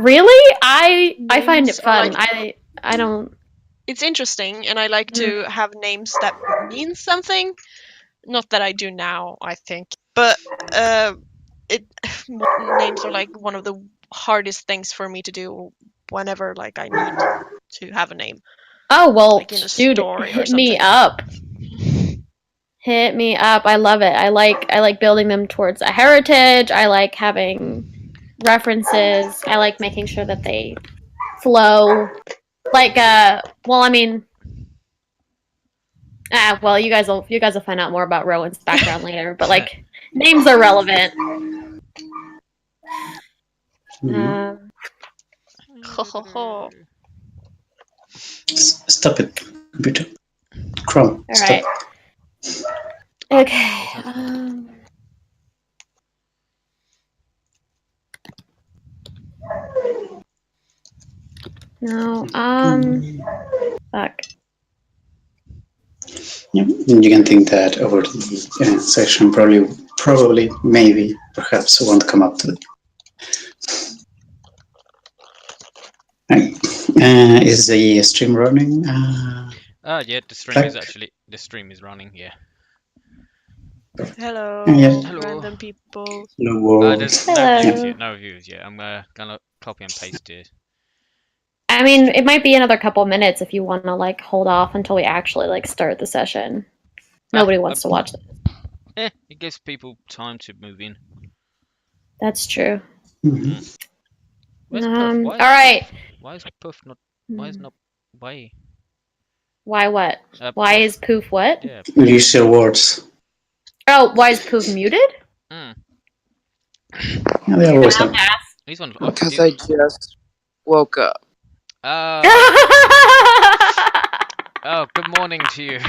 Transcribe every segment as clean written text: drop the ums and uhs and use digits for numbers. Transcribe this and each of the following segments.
Really? I find it Names are fun. like- I don't. It's interesting, and I like to have names that mean something. Not that I do now, I think, but names are like one of the hardest things for me to do whenever like I need to have a name. Oh well, Like in a dude, story or hit me something. up. Hit me up. I love it. I like building them towards a heritage. I like having references. I like making sure that they flow. Like well, I mean, well, you guys will find out more about Rowan's background later, but like names are relevant. Ho ho ho. Stop it, computer. Chrome. All Stop. right. Okay. No. Fuck. Yeah, you can think that over the session probably, maybe, perhaps won't come up to it. Right. Is the stream running? Yeah, the stream is running, yeah. Hello, Yeah. random people. Hello. There's Hello. no views yet. I'm gonna copy and paste it. I mean, it might be another couple minutes if you want to like hold off until we actually like start the session. Nobody wants to watch this. It gives people time to move in. That's true. Mhm. Where's Puff? All right. Why is Puff not? Why is not? Why? Why what? Why Puff. is Poof what? Yeah. Use your words. Oh, why is Poof muted? Yeah, they always have. He's one. Because I just woke up. Oh, good morning to you.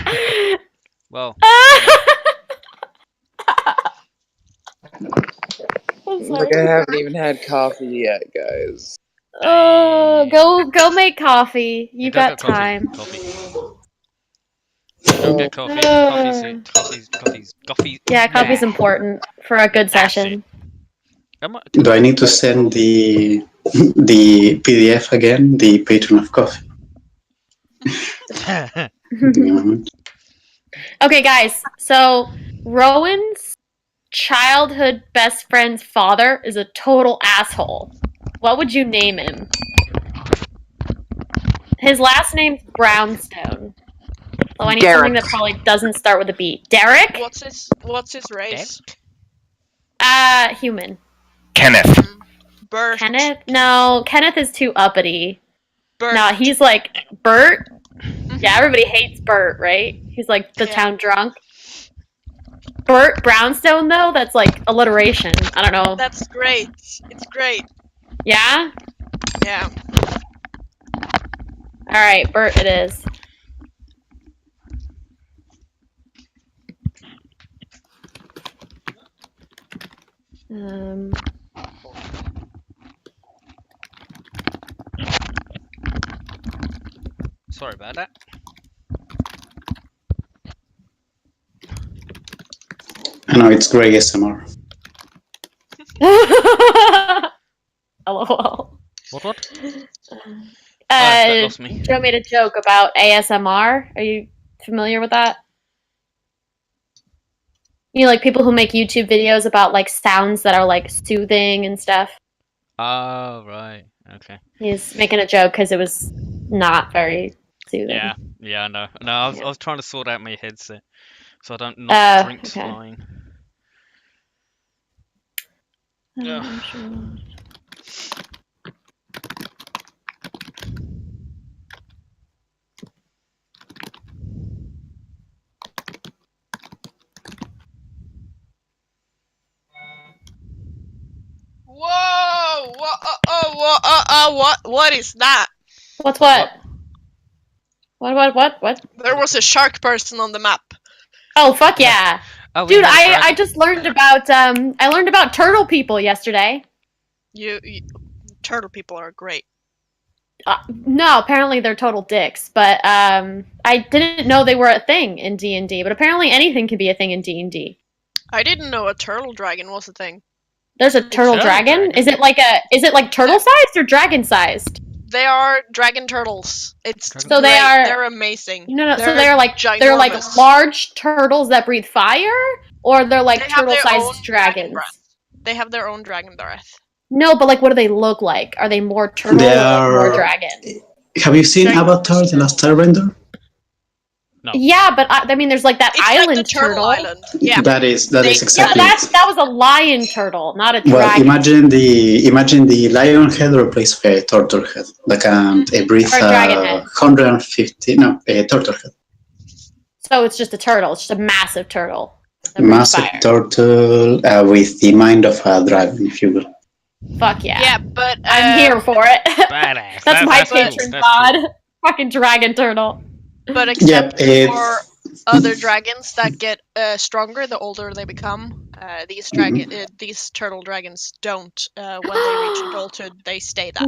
Well. Like I haven't even had coffee yet, guys. Go make coffee. You got time. Coffee. Go get coffee. Coffee. Yeah, coffee's important for a good session. Do I need to send the PDF again? The patron of coffee. Okay, guys. So Rowan's childhood best friend's father is a total asshole. What would you name him? His last name's Brownstone. So I need something that probably doesn't start with a B. Derek? What's his race? Human. Kenneth. Bert. Kenneth? No, Kenneth is too uppity. Bert. No, he's like Bert. Yeah, everybody hates Bert, right? He's like the town drunk. Bert Brownstone, though, that's like alliteration. I don't know. That's great. It's great. Yeah? Yeah. Alright, Bert it is. Sorry about that. I know it's grey ASMR. LOL. What? That lost me. Joe made a joke about ASMR. Are you familiar with that? You know, like people who make YouTube videos about like sounds that are like soothing and stuff. Oh, right. Okay. He's making a joke because it was not very soothing. Yeah, I know. No, I was trying to sort out my headset so I don't knock drinks flying. Whoa! What is that? What's what? What? There was a shark person on the map. Oh fuck yeah! Oh, dude, I just learned about I learned about turtle people yesterday. You turtle people are great. No, apparently they're total dicks. But I didn't know they were a thing in D&D. But apparently anything can be a thing in D&D. I didn't know a turtle dragon was a thing. There's a turtle dragon? Is it like turtle sized or dragon sized? They are dragon turtles. It's So they are. They're amazing. No. So they're like ginormous. large turtles that breathe fire, or they're like turtle sized dragons. They have their own dragon breath. No, but like, what do they look like? Are they more turtle or more dragon? Have you seen Avatar: The Last Airbender? No. Yeah, but I mean, there's like that It's island like the turtle island. Yeah. That is exactly. Yeah, but that was a lion turtle, not a dragon. Well, imagine the lion head replaced a turtle head, like a breathe Or a dragon head. 150. No, a turtle head. So it's just a turtle. It's just a massive turtle. Massive turtle with the mind of a dragon, if you will. Fuck yeah. Yeah, but I'm here for it. Badass. That's my cool. patron That's god. cool. Fucking dragon turtle. But except for other dragons that get stronger the older they become, these turtle dragons don't. When they reach adulthood, they stay that.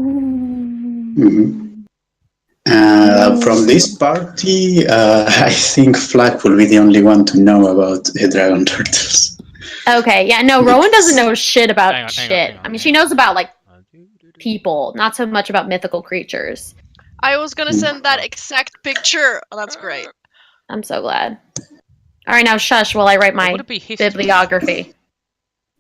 From this party, I think Flag will be the only one to know about the dragon turtles. Okay, yeah, no, Rowan doesn't know shit about Hang on, shit. I mean, she knows about, like, people, not so much about mythical creatures. I was gonna send that exact picture. Oh, that's great. I'm so glad. Alright, now shush while I write my Would it be history? bibliography.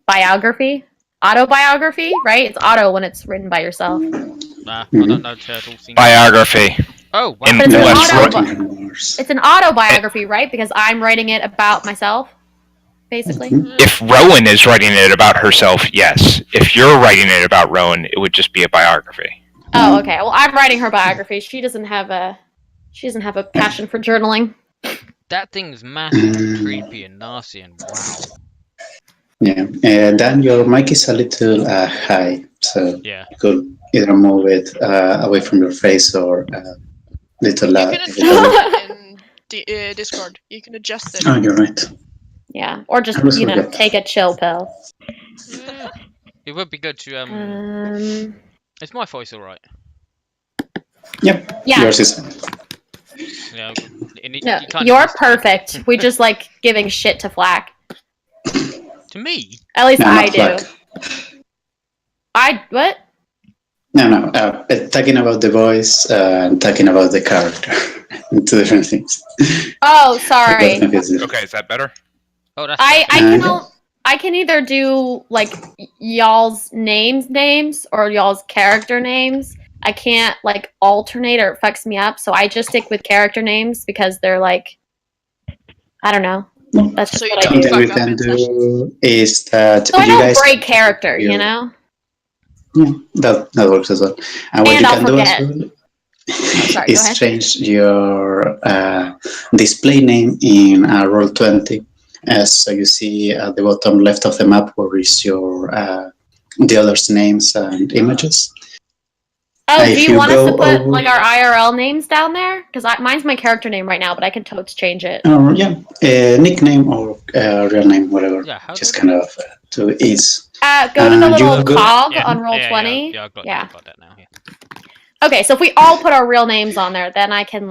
Biography? Autobiography, right? It's auto when it's written by yourself. Nah, I don't know turtles. Biography. Oh, wow. In But West it's an autobiography, right? Because I'm writing it about myself, basically. If Rowan is writing it about herself, yes. If you're writing it about Rowan, it would just be a biography. Oh, okay. Well, I'm writing her biography. She doesn't have a passion for journaling. That thing's massive and creepy and nasty and wow. Yeah, Dan, your mic is a little high, so Yeah. you could either move it away from your face or little You loud. can adjust it in Discord. You can adjust it. Oh, you're right. Yeah, or just, I forget. take a chill pill. Yeah. It would be good to Is my voice alright? Yep. Yeah. Yours is. Yeah. No, you're perfect. We just like giving shit to Flack. To me? At least No, I not do. Flack. What? No. Talking about the voice and talking about the character. Two different things. Oh, sorry. Okay, is that better? Oh, that's I can either do like y'all's names or y'all's character names. I can't like alternate or it fucks me up, so I just stick with character names because they're like, I don't know. That's just what I do. Something we can do is that So I you don't guys break character, you know? Yeah, that works as well. And what And you I'll can do as forget. well Sorry, go is ahead. change your display name in Roll20. So you see at the bottom left of the map where is your the others' names and images. Oh, do you want us to put over- like our IRL names down there? Because mine's my character name right now, but I can totes change it. Oh, yeah, nickname or real name, whatever. Yeah, how Just do kind of to ease. Go to the you little will go- cog Yeah, on Roll20. Yeah, I Yeah. got that now. Yeah. Okay, so if we all put our real names on there, then I can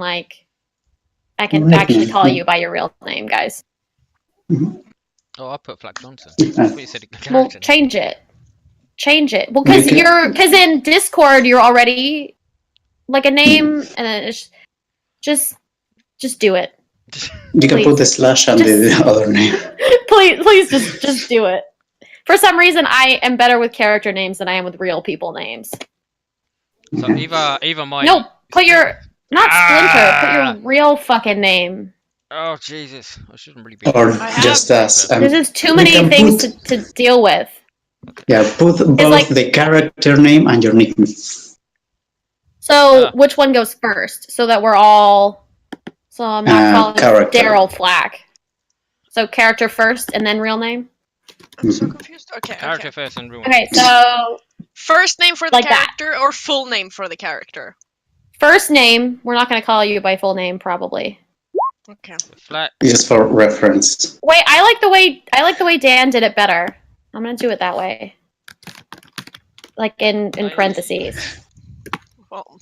actually call you by your real name, guys. Oh, I put Flack Johnson. Yeah. I thought you said it Well, change it. Well, because You can- because in Discord you're already like a name, and then it's just do it. You can Please. put the slash and the other name. please just do it. For some reason, I am better with character names than I am with real people names. So either my No, put your not Splinter. Put your real fucking name. Oh Jesus! I shouldn't really be. Or I just as There's just too you many can things put- to deal with. yeah, put both like- the character name and your nickname. So which one goes first? So that we're all. So I'm not calling character. Daryl Flack. So character first and then real name. I'm so confused. Okay. Character first and real. Okay, so First name for the Like that. character or full name for the character? first name. We're not going to call you by full name, probably. Okay. Flat. Just for reference. Wait, I like the way Dan did it better. I'm gonna do it that way. Like in parentheses. Well,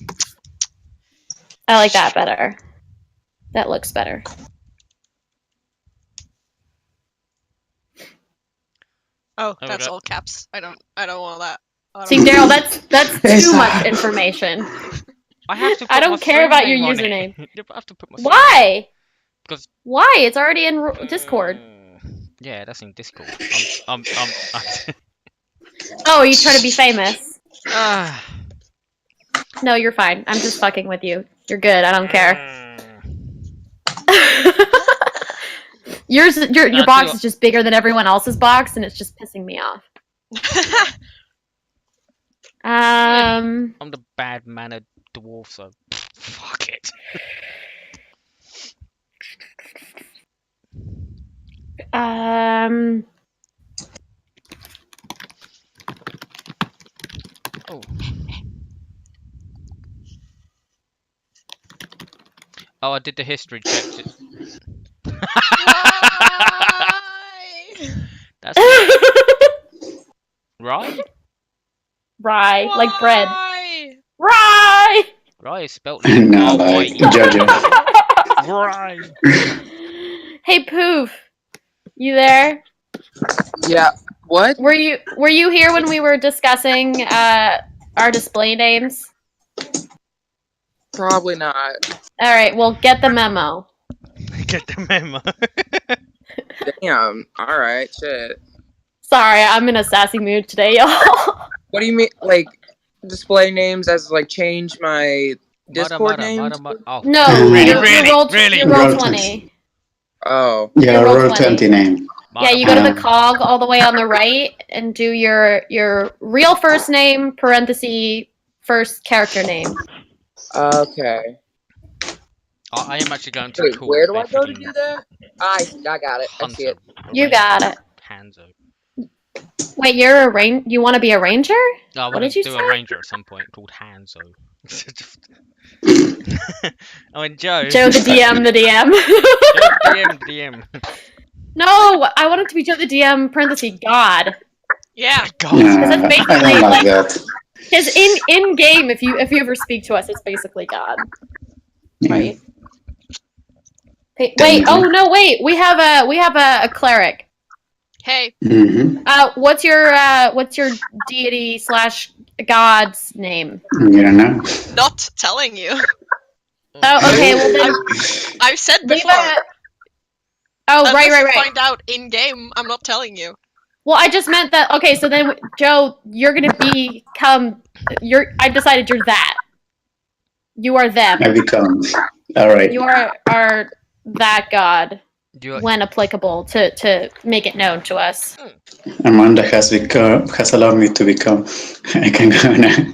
I like that better. That looks better. Oh, Oh, that's that- all caps. I don't want that. I don't See, want Daryl, that. that's too much information. I have to. Put I don't my care about your surname on it. username. I have to put my. Why? Because Why? It's already in Discord. Yeah, that's in Discord. Oh, are you trying to be famous? Ah. No, you're fine. I'm just fucking with you. You're good. I don't care. Your Nah, box too- is just bigger than everyone else's box, and it's just pissing me off. I'm the bad mannered dwarf, so fuck it. Oh. Oh, I did the history checks. Why? That's not right. Rye, like bread. Why? Rye. Rye is spelled like No, like R-Y-E. Jojo. Rye. Hey, Poof, you there? Yeah. What? Were you here when we were discussing our display names? Probably not. All right, well, get the memo. Get the memo. Damn. All right. Shit. Sorry, I'm in a sassy mood today, y'all. What do you mean? Like display names as like change my Discord name? Oh, No, Really? your roll, Really? your roll Roll 20. Oh. Yeah, Your roll roll 20. 20 name. Yeah, you go to the cog all the way on the right and do your real first name, parenthesis, first character name. Okay. I am actually going to Wait, call where do I a go to freaking do that? I got it. I see hunter. it. You got it. Hanzo. Wait, you're a you want to be a ranger? No, I What want did to you do say? a ranger at some point called Hanzo. I mean, Joe. Joe the DM, the DM. Joe DM. No, I want it to be Joe the DM, parenthesis, God. Yeah. God. that's I basically, don't like like- that. Because in game, if you ever speak to us, it's basically God, Yeah. right? Hey, wait. Oh no, wait. We have a cleric. Hey. Mm-hmm. What's your deity / god's name? You don't know. Not telling you. Oh, okay. Well then, I've said leave before. a. Oh, Unless right. you find out in game, I'm not telling you. Well, I just meant that. Okay, so then, Joe, you're gonna become. I've decided you're that. You are them. I become. All right. You are that god You when applicable to make it known to us. Amanda has allowed me to become. I can go now.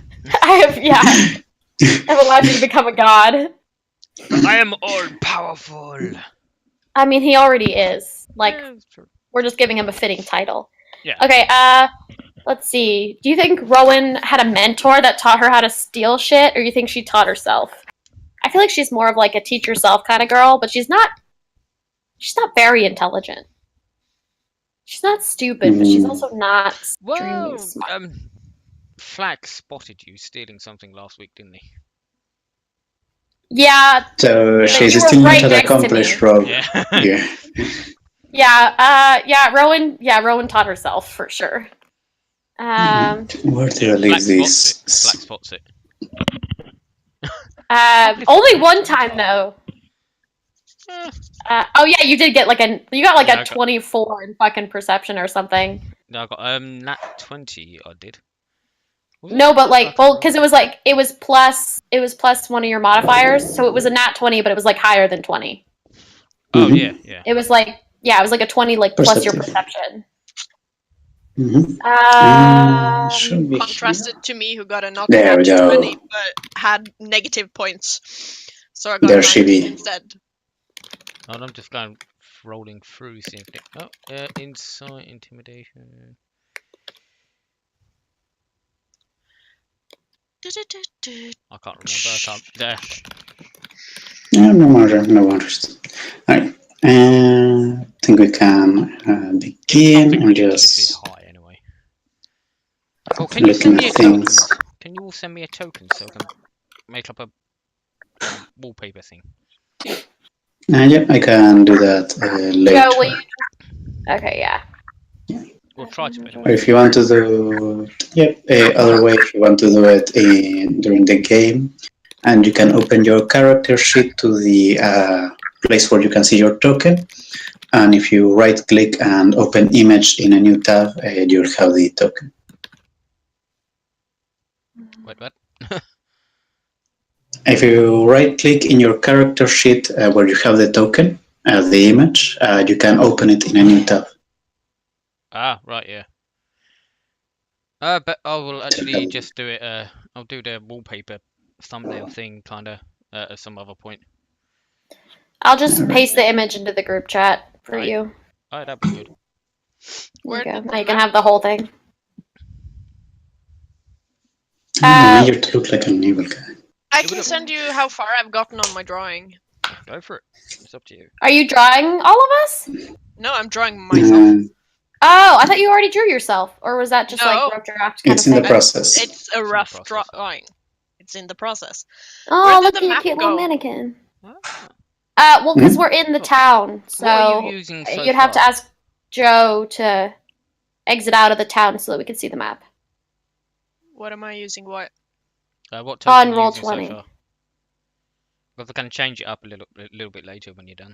I've allowed you to become a god. I am all powerful. I mean, he already is. Like, Yeah, that's true. we're just giving him a fitting title. Yeah. Okay, let's see. Do you think Rowan had a mentor that taught her how to steal shit, or you think she taught herself? I feel like she's more of like a teach yourself kind of girl, but she's not very intelligent. She's not stupid, but she's also not extremely Whoa! smart. Flack spotted you stealing something last week, didn't he? Yeah, So she's you were still right not an next to accomplished me. rogue. Yeah. Yeah. Rowan taught herself for sure. Where do you Flack leave this? spots it. Only one time though. Oh yeah, you did get a 24 in fucking perception or something. No, I got nat 20. I did. Was it? No, but because it was plus one of your modifiers, so it was a nat 20, but it was like higher than 20. Oh yeah. It was like a 20 plus your Perceptive. perception. Should be Contrasted to me, who got a not There we go. 20, but had negative points. So I got There a she 9 be. instead. And I'm just going rolling through, seeing if insight, intimidation. I can't remember. There. No matter, no worries. Alright. I think we can begin and just High anyway. Oh, can you looking send me a at token? things. Can you all send me a token so I can make up a wallpaper thing? Yeah, I can do that later. Joe, will you? Okay, yeah. We'll try to Or anyway. if you want to do, other way, if you want to do it during the game, and you can open your character sheet to the place where you can see your token. And if you right click and open image in a new tab, you'll have the token. Wait, what? If you right click in your character sheet where you have the token, the image, you can open it in a new tab. Ah, right, yeah. But I will actually just do it. I'll do the wallpaper thumbnail thing, kind of, at some other point. I'll just paste the image into the group chat for Right. you. Oh, that'd be good. Where There you did go. the Now you can map have the go? whole thing. I made you to look like an evil guy. I can send you how far I've gotten on my drawing. Go for it. It's up to you. Are you drawing all of us? No, I'm drawing myself. Oh, I thought you already drew yourself, or was that just No. like rough draft kind It's of in the thing? process. It's a rough process. drawing. It's in the process. Oh, Where did look the at your map cute go? little mannequin. Ah. Well, because we're in the town, so What are you using so you'd have to far? ask Joe to exit out of the town so that we can see the map. What am I using? What? What token are you Roll using 20. so far? Because I can change it up a little bit later when you're done.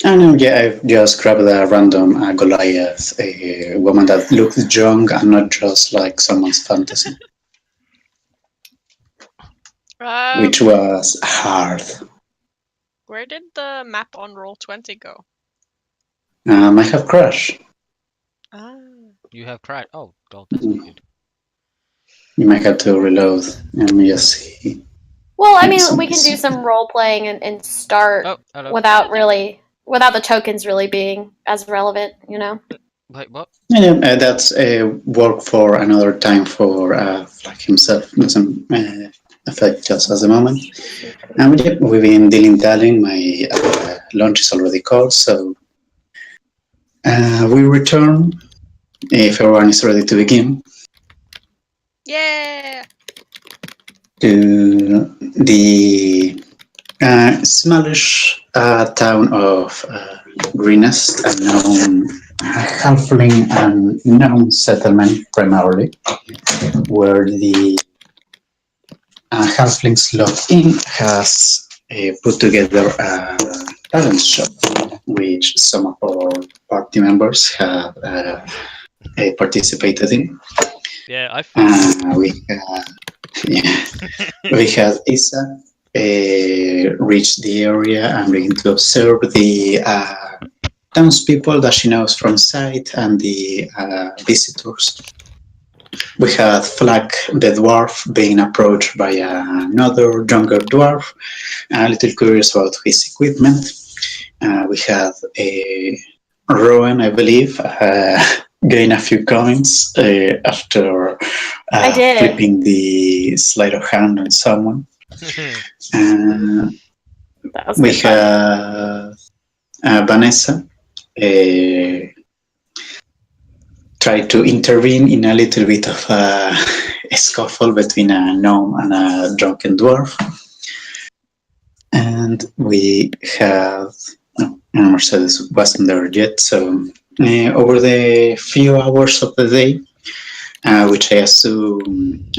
I know, yeah, I've just grabbed a random Goliath, a woman that looks young and not just like someone's fantasy, which was hard. Where did the map on Roll20 go? I have crashed. Ah. You have cried. Oh, God, that's not good. You might have to reload. Let me just see. Well, I mean, we can do some role playing and start Oh, hello. without the tokens really being as relevant, you know? Wait, what? Yeah, that's work for another time for like himself. Doesn't affect us at the moment. And we've been dilly-dallying. My launch is already called, so we return if everyone is ready to begin. Yeah! To the smallish town of Greenest, a known halfling and known settlement primarily, where the halflings locked in has put together a talent show, which some of our party members have participated in. Yeah, I found we had Isa reach the area and begin to observe the townspeople that she knows from sight and the visitors. We had Flack the dwarf being approached by another younger dwarf, a little curious about his equipment. We had Rowan, I believe, gain a few coins after flipping the sleight of hand on someone. We had Vanessa try to intervene in a little bit of a scuffle between a gnome and a drunken dwarf. And we have Mercedes wasn't there yet, so over the few hours of the day, which I assume,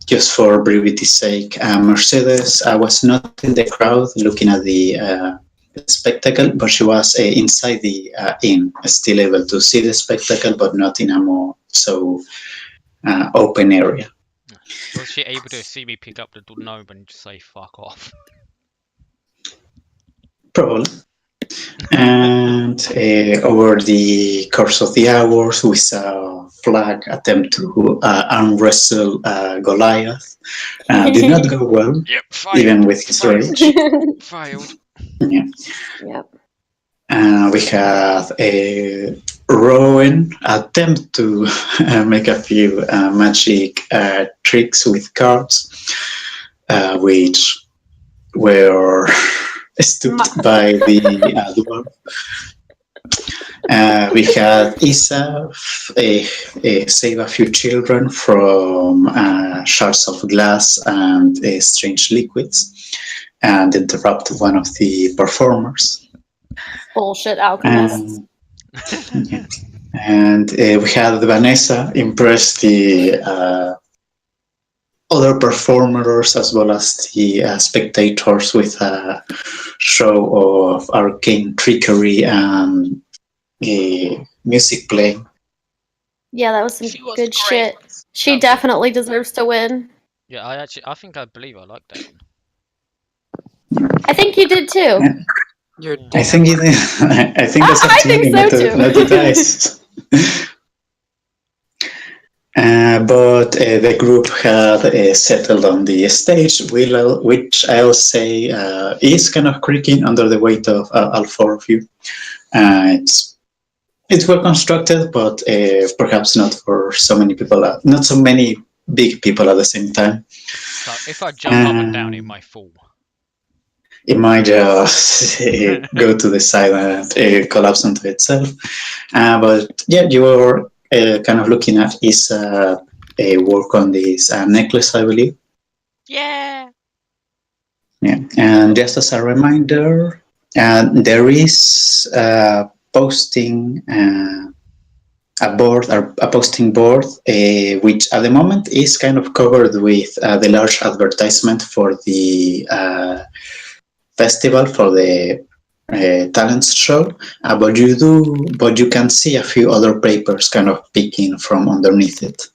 just for brevity's sake, Mercedes was not in the crowd looking at the spectacle, but she was inside the inn, still able to see the spectacle, but not in a more so open area. Was she able to see me pick up the gnome and just say "fuck off"? Probably. And over the course of the hours, we saw Flag attempt to arm wrestle Goliath. Did not go well, Yep, even with his rage. Failed. Yeah. Yep. We have a Rowan attempt to make a few magic tricks with cards, which were stooped by the dwarf. We had Isa save a few children from shards of glass and strange liquids, and interrupt one of the performers. Bullshit alchemist. Yeah. And we had Vanessa impress the other performers as well as the spectators with a show of arcane trickery and music playing. Yeah, that was some She was good great. shit. She That- definitely deserves to win. Yeah, I believe I like that one. I think you did too. Yeah. You're I damn think right. I think that's up I to think you, so not too. the dice. But the group had settled on the stage, which I'll say is kind of creaking under the weight of all four of you. It's well constructed, but perhaps not for so many people. Not so many big people at the same time. So if I jump up and down, it might fall. It might just go to the side and collapse onto itself. But yeah, you were kind of looking at is a work on this necklace, I believe. Yeah. Yeah, and just as a reminder, there is posting a posting board, which at the moment is kind of covered with the large advertisement for the festival, for the talents show. But you can see a few other papers kind of peeking from underneath it.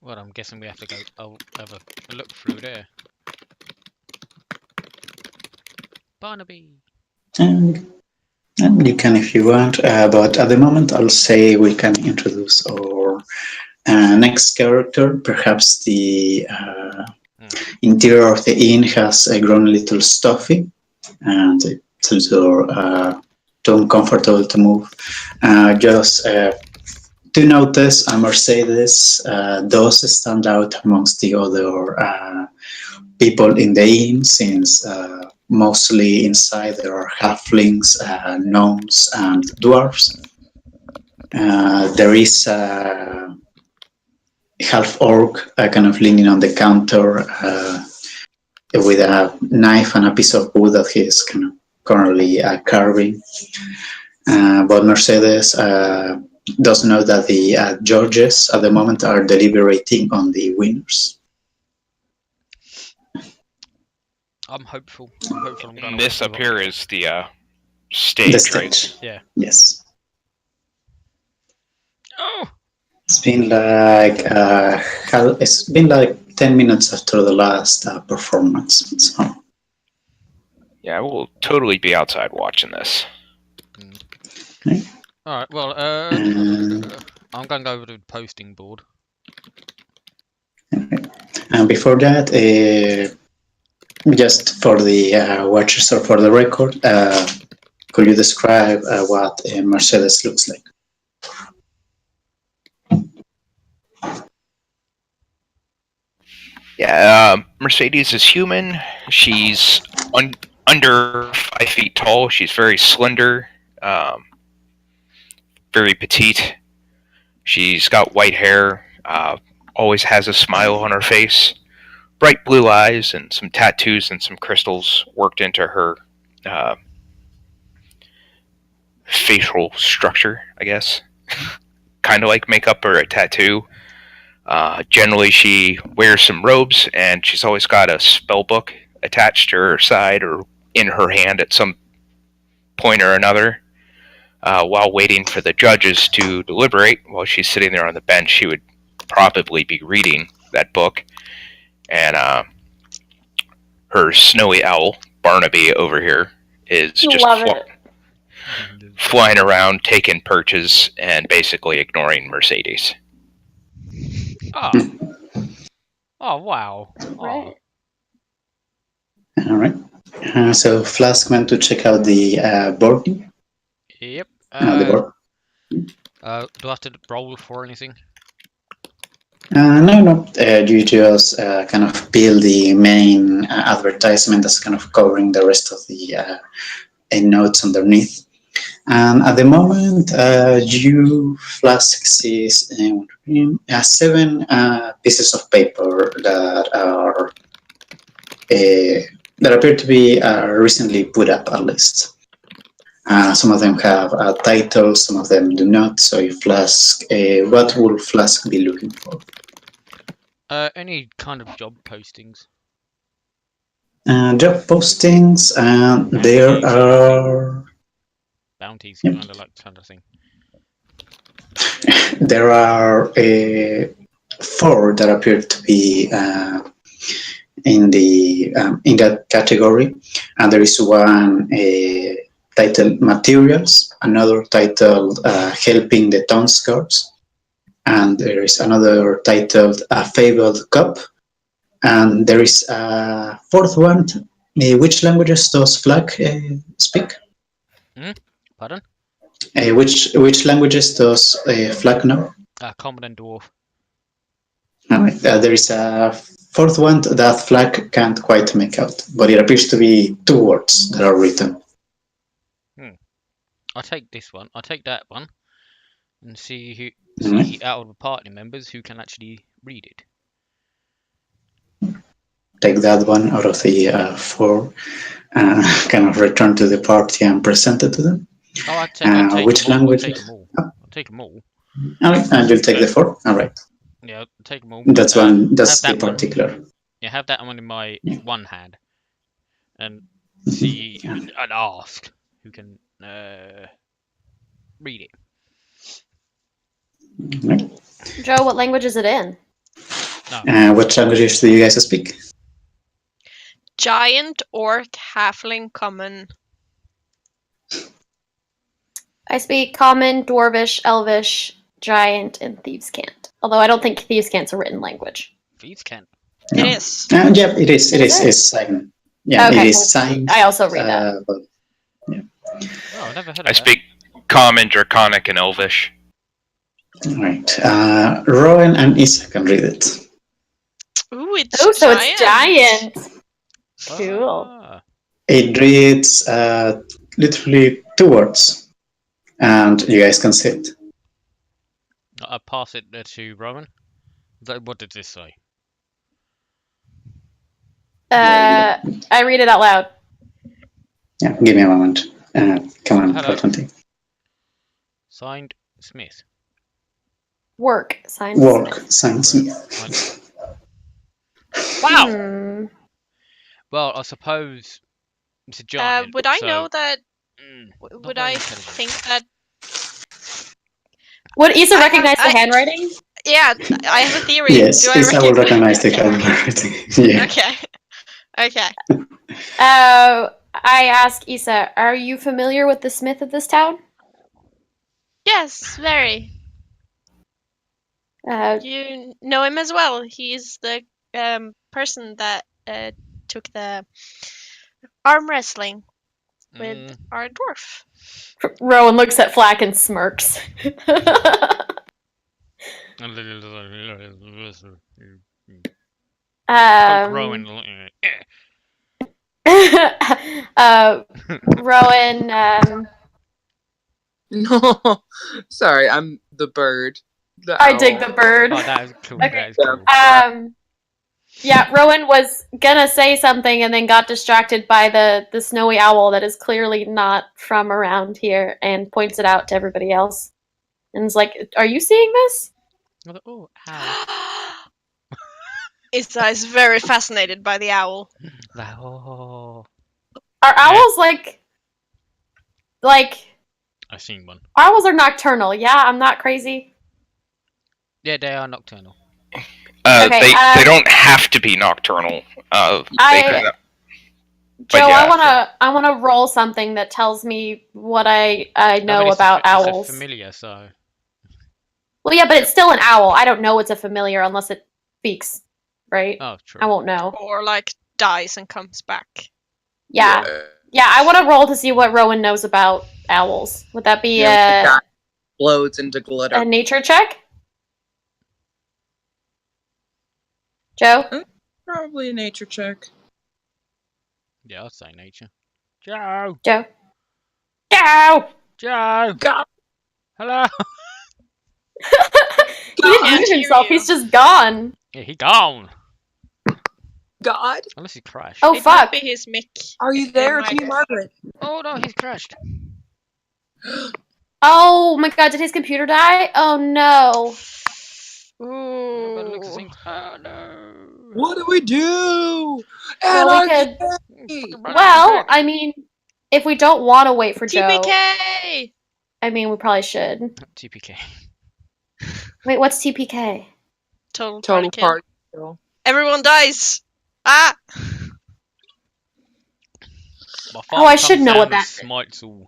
Well, I'm guessing we have to go. I'll have a look through there. Barnaby. And you can if you want, but at the moment I'll say we can introduce our next character. Perhaps the interior of the inn has grown a little stuffy, and it's a little too uncomfortable to move. Just to notice, Mercedes does stand out amongst the other people in the inn, since mostly inside there are halflings, gnomes, and dwarves. There is a half orc kind of leaning on the counter with a knife and a piece of wood that he's kind of currently carving. But Mercedes does know that the judges at the moment are deliberating on the winners. I'm hopeful. I'm gonna This win. up here is the stage, The right? stage. Yeah. Yes. Oh. It's been like 10 minutes after the last performance. So. Yeah, I will totally be outside watching this. Okay. All right. Well, I'm gonna go over to the posting board. Okay. And before that, just for the watchers or for the record, could you describe what Mercedes looks like? Yeah, Mercedes is human. She's under 5 feet tall. She's very slender, very petite. She's got white hair, always has a smile on her face, bright blue eyes, and some tattoos and some crystals worked into her facial structure, I guess. Kind of like makeup or a tattoo. Generally, she wears some robes, and she's always got a spell book attached to her side or in her hand at some point or another. While waiting for the judges to deliberate, while she's sitting there on the bench, she would probably be reading that book. And her snowy owl, Barnaby, over here, is just flying around, taking perches, and basically ignoring Mercedes. Oh. Oh wow. Right. All right. So Flask went to check out the board. Yep. The board. Do I have to roll for anything? No. You just kind of peel the main advertisement that's kind of covering the rest of the notes underneath. And at the moment, you Flask sees 7 pieces of paper that are that appear to be recently put up, at least. Some of them have a title, some of them do not. So if Flask, what will Flask be looking for? Any kind of job postings. Job postings, there are Bounties, Yep. kind of like kind of thing. there are 4 that appear to be in that category, and there is one titled materials, another titled helping the town scouts, and there is another titled a fabled cup, and there is a 4th one. Which languages does Flag speak? Pardon? Which languages does Flag know? Common and dwarf. All right. There is a 4th one that Flag can't quite make out, but it appears to be 2 words that are written. I'll take this one. I'll take that one, and see who Alright. out of the party members who can actually read it. Take that one out of the 4, kind of return to the party and present it to them. Oh, I'll take which them all. language? I'll take them all. I'll take them all. All right, and you'll take the 4. All right, Yeah, I'll take them all. that's one. That's have the that one. particular. Yeah, have that one in my Yeah. one hand, and see and ask who can read it. All right. Joe, what language is it in? No. What languages do you guys speak? Giant, orc, halfling, common. I speak Common, Dwarvish, Elvish, Giant, and Thieves' Cant. Although I don't think Thieves' Cant's a written language. Thieves can. No. It is. Yeah, it is. It Is is. it? It's sign. Yeah, Okay, it cool. is signed. I also read that. But Oh, I never heard of I that. speak Common, Draconic, and Elvish. all right, Rowan and Isa can read it. Ooh, it's Oh, so giant. it's Giant. Cool. Ah. It reads literally 2 words, and you guys can see it. I'll pass it to Rowan. What did this say? I read it out loud. Yeah, give me a moment. Come on, Hello. 20. Signed, Smith. Work. Signed Work, Smith. science. Wow. Hmm. Well, I suppose it's a giant. Would I so- know that? not Would very I intelligent. think that? Would Isa I- recognize the I- handwriting? Yeah, I have a theory. Yes, Do I Isa will recognize the okay. handwriting. Yeah. Okay. Okay. I ask Isa, are you familiar with the smith of this town? Yes, very. Uh, You know him as well. He's the person that took the arm wrestling with our dwarf. Rowan looks at Flack and smirks. Rowan. Rowan, No, sorry, I'm the bird. The I owl. dig the bird. Oh, that is cool. Okay. That is cool. Yeah, Rowan was gonna say something and then got distracted by the snowy owl that is clearly not from around here and points it out to everybody else. And is like, are you seeing this? I thought, oh, ow. Isa is very fascinated by the owl. Oh. Are owls like I've seen one. owls are nocturnal, yeah? I'm not crazy. Yeah, they are nocturnal. Okay, They don't have to be nocturnal. They can, Joe, yeah, I wanna roll something that tells me what I I know mean, it's about it's owls. a familiar, so. Well, yeah, but it's still an owl. I don't know it's a familiar unless it speaks, right? Oh, true. I won't know. Or like dies and comes back. Yeah. Yeah, I want to roll to see what Rowan knows about owls. Would that be Yeah, the guy explodes into glitter. a nature check? Joe? Probably a nature check. Yeah, I'll say nature. Joe! Joe? Joe! Joe! God. Hello! He didn't Can't mute hear himself, you. he's just gone. Yeah, he gone! God, Unless he crashed. Oh, It fuck. might be his mic. are you It there, might King be. Margaret? Oh no, he's crashed. Oh my god, did his computer die? Oh no. Ooh. Oh no. What do we do? Well, we could. Well, I mean, if we don't want to wait for Joe, TPK! I mean, we probably should. TPK. Wait, what's TPK? Total Total party kill. party kill. Everyone dies! Ah! Oh, I should know what that is. Smites all.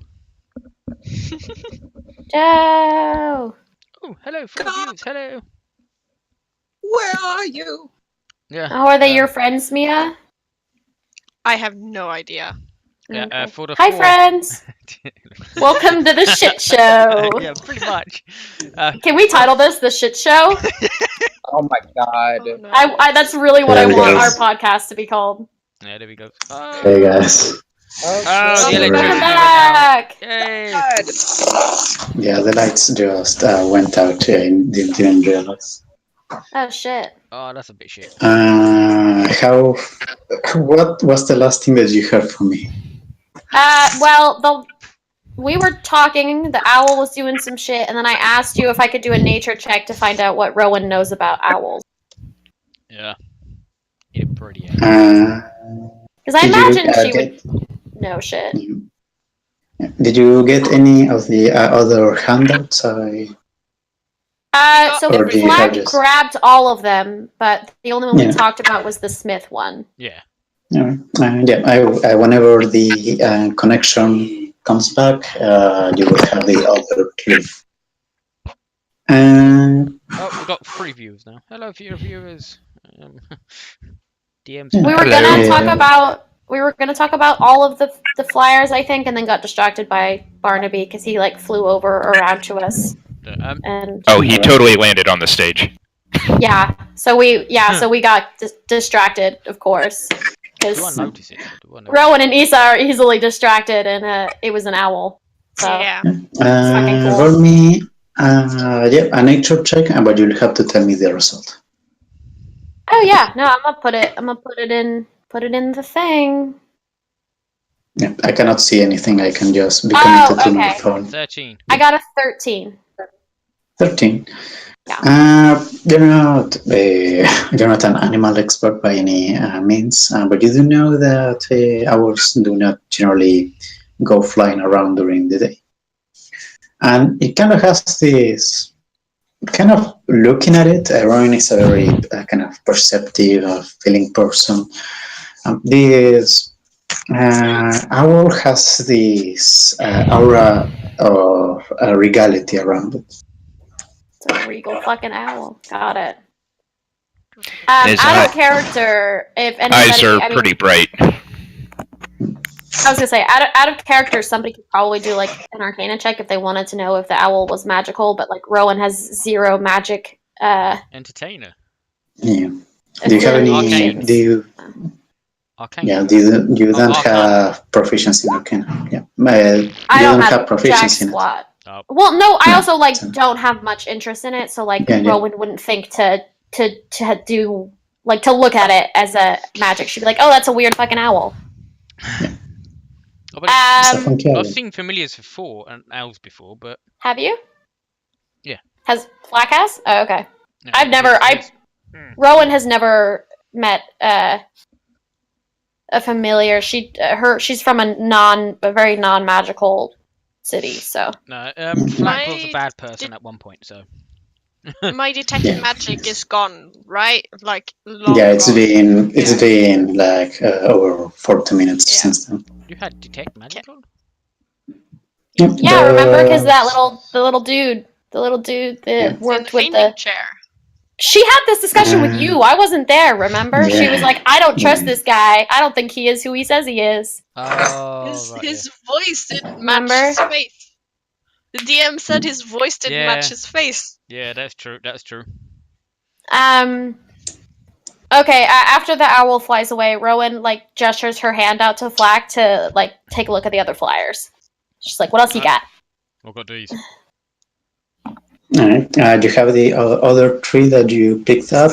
Joe! Oh, hello, views. Hello. Where are you? Yeah. Oh, are they your friends, Mia? I have no idea. Yeah. Okay. For the Hi, four- friends! Welcome to the shit show! Yeah, pretty much. Can we title this The Shit Show? Oh my god. Oh, no. I that's really what There I we want go. our podcast to be called. Yeah, there we go. Hey guys. Oh, Oh, the Sorry. electricity Welcome went out. back! Yay! god. Yeah, the lights just went out. I didn't realize. Oh shit. Oh, that's a bit shit. What was the last thing that you heard from me? Well, we were talking, the owl was doing some shit, and then I asked you if I could do a nature check to find out what Rowan knows about owls. Yeah. Yeah, pretty. Because I Did imagine you, she get, would know shit. Did you get any of the other handouts? So Or do you have Flack just- grabbed all of them, but the only one we Yeah. talked about was the Smith one. Yeah. Yeah, I whenever the connection comes back, you will have the other three. Oh, we've got 3 viewers now. Hello, viewers. DMs. We were Hello. gonna talk about all of the flyers, I think, and then got distracted by Barnaby because he like flew over around to us, and Oh, he totally landed on the stage. so we got distracted, of course, Do I because notice it? Do I notice Rowan and Issa are easily distracted, and it was an owl. So Yeah. fucking cool. Roll me, a nature check, but you'll have to tell me the result. Oh yeah, no, I'm gonna put it in the thing. Yeah, I cannot see anything. I can just be connected to my okay. phone. 13. I got a 13. 13. Yeah. You're not an animal expert by any means, but you do know that owls do not generally go flying around during the day. And it kind of has this kind of looking at it. Rowan is a very kind of perceptive, feeling person. This owl has this aura of regality around it. It's a regal fucking owl. Got it. His Out of character, if anybody, Eyes are I mean, pretty bright. I was gonna say, out of character, somebody could probably do like an Arcana check if they wanted to know if the owl was magical. But like Rowan has 0 magic. Entertainer. Yeah. Do you have any? Arcane. Do you? Arcane. Yeah. You don't Arcana. have proficiency in Arcana. Yeah. I You don't have have jack proficiency in it. squat. Oh. Well, no, I Yeah, also like so- don't have much interest in it, so like Yeah, yeah. Rowan wouldn't think to do like to look at it as a magic. She'd be like, "Oh, that's a weird fucking owl." Oh, but It's a funky owl. I've seen familiars before and owls before, but Have you? Yeah. Has Black has? Oh, okay. no, I've never- it's- Rowan has never met a familiar. She's from a very non-magical city, so no. Flack was a My- bad person at one point, so My detect Yeah. magic is gone, right? Like long Yeah, it's gone. been like over 40 minutes Yeah. since then. you had detect magic on. yeah. Remember, because the little dude that Yeah. In the worked with fainting the. chair. She had this discussion with you. I wasn't there. Remember? She was Yeah. like, "I don't trust Yeah. this guy. I don't think he is who he says he is." Oh, right, His voice didn't match Remember? his face. The DM said his voice didn't Yeah. match his face. yeah, that's true. That's true. Okay. After the owl flies away, Rowan like gestures her hand out to Flack to like take a look at the other flyers. She's like, "What else you got?" I've got these. All right. You have the other tree that you picked up.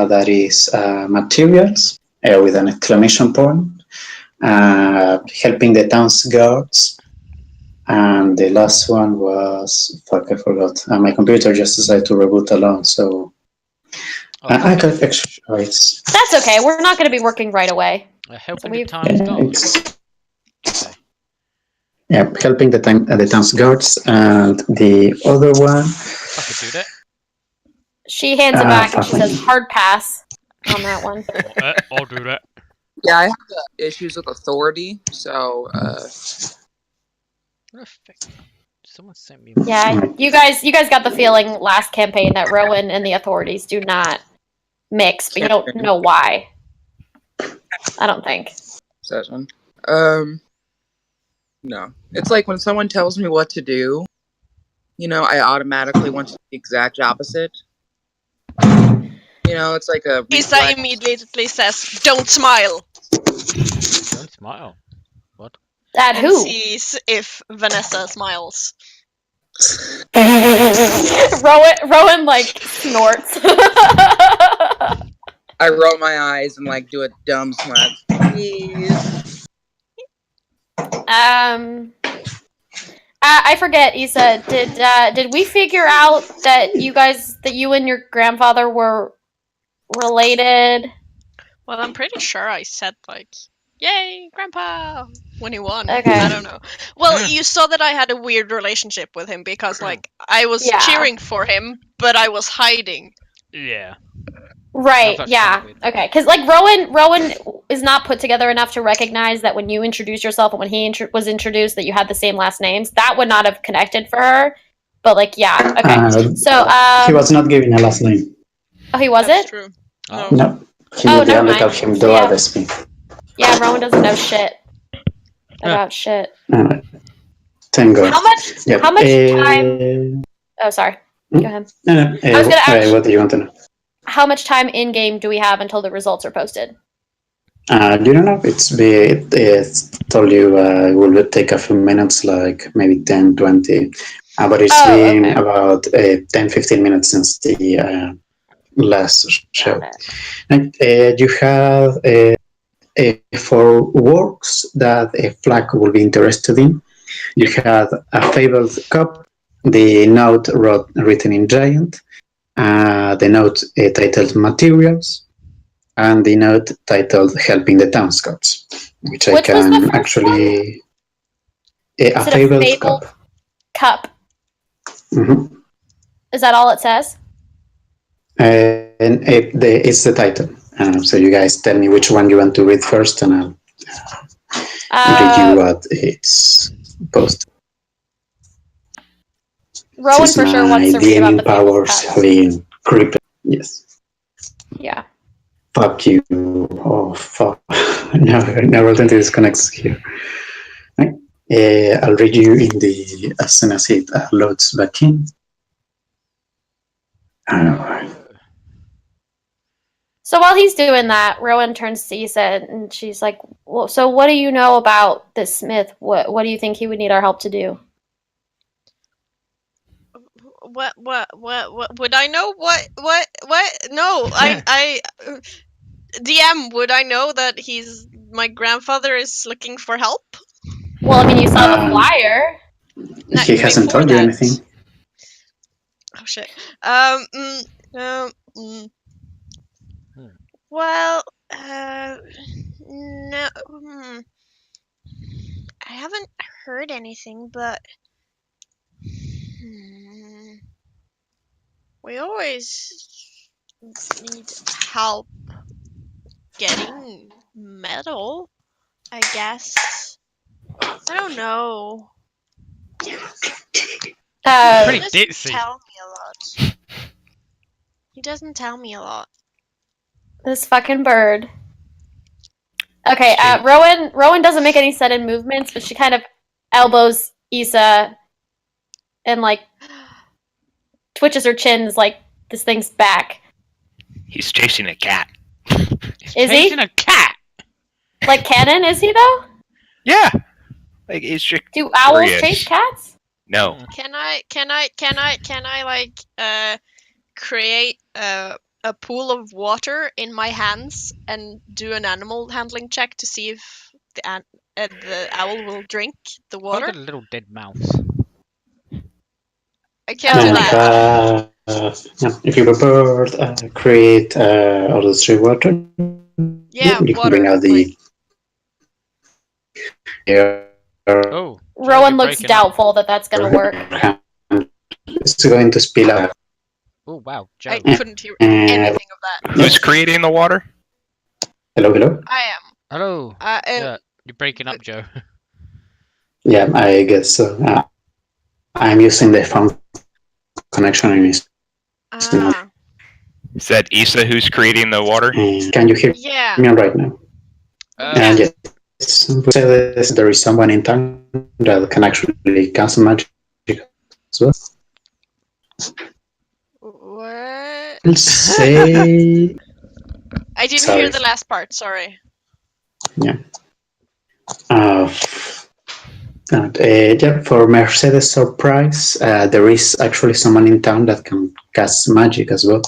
That is materials with an exclamation point, helping the town's guards And the last one was fuck. I forgot. My computer just decided to reboot alone, so I got extra choice. That's okay. We're not going to be working right away. Helping we've- the town's guard. It's helping the town's guards, and the other one. I could do that. She hands it back and she fuck. says hard pass on that one. I'll do that. Yeah, I have issues with authority, so What the fuck? Someone sent me. Yeah, you guys got the feeling last campaign that Rowan and the authorities do not mix, but you don't know why. I don't think. session. No. It's like when someone tells me what to do, I automatically want to do the exact opposite. It's like a Isa immediately says, "Don't smile." Don't smile. What? At And who? sees if Vanessa smiles. Rowan like snorts. I roll my eyes and like do a dumb smile. Please. I forget, Issa. Did we figure out that you and your grandfather were related? Well, I'm pretty sure I said like, "Yay, Grandpa!" when he won. Okay. I don't know. Well, you saw that I had a weird relationship with him because like I was cheering for him, but I was hiding. Yeah. Right. That's Yeah. kind of Okay. Because like Rowan is not put together enough to recognize that when you introduce yourself and when he was introduced that you had the same last names. That would not have connected for her. But like, yeah. Okay. So he was not given a last name. Oh, he was That's it? true. Oh. No, he Oh, would never only mind. call him Yeah. Doadespi. Yeah. Rowan doesn't know shit about shit. Thank God. How much? Yep. How much time? Oh, sorry. Go ahead. No. I was gonna ask- What do you want to know? How much time in game do we have until the results are posted? You don't know. It's told you it will take a few minutes, like maybe 10, 20. But it's been okay. about 10, 15 minutes since the last show. And, you have for works that a flag will be interested in. You have a fabled cup, the note written in giant, the note titled materials, and the note titled helping the town scouts, which I Which was the can first actually a Is it a fabled fabled cup. cup? Mhm. Is that all it says? And it's the title. So you guys tell me which one you want to read first, and I'll read you what it's posted. Rowan for sure wants to read about DnD the fabled powers cups. have been creeping. Yes. Yeah. Fuck you. Oh, fuck. Now Roll20 disconnects here. Right. I'll read you in the as soon as it loads back in. So while he's doing that, Rowan turns to Issa and she's like, "Well, so what do you know about this Smith? What do you think he would need our help to do?" What would I know? What? No, I DM, would I know that my grandfather is looking for help? Well, I mean, you saw the flyer. He hasn't told you anything. Oh shit. Well, no. I haven't heard anything, but we always need help getting metal, I guess. I don't know. Pretty He doesn't ditzy. tell me a lot. He doesn't tell me a lot. This fucking bird. Okay, Rowan doesn't make any sudden movements, but she kind of elbows Issa and like twitches her chin like this thing's back. He's chasing a cat. Is he? Chasing a cat. Like Cannon, is he though? Yeah. Like he's just Do owls curious. chase cats? No. Can I like create a pool of water in my hands and do an animal handling check to see if and the owl will drink the I've water? got a little dead mouse. I can't do And that. yeah, if you prepared, create all the 3 water. Yeah, you can water. bring out the air. Oh, Rowan you're looks breaking up. doubtful that that's gonna work. It's going to spill out. Oh wow, Joe. I couldn't hear anything of that. Who's creating the water? Hello, hello. I am. Hello. Yeah, you're breaking up, Joe. Yeah, I guess so. I'm using the phone connection and it's not. Ah, Is that Issa who's creating the water? Can you hear yeah. me right now? Yeah. Yes. We say this, there is someone in town that can actually cast magic as well. What? I'll say. I didn't Sorry. hear the last part. Sorry. Yeah. Yeah, for Mercedes' surprise, there is actually someone in town that can cast magic as well.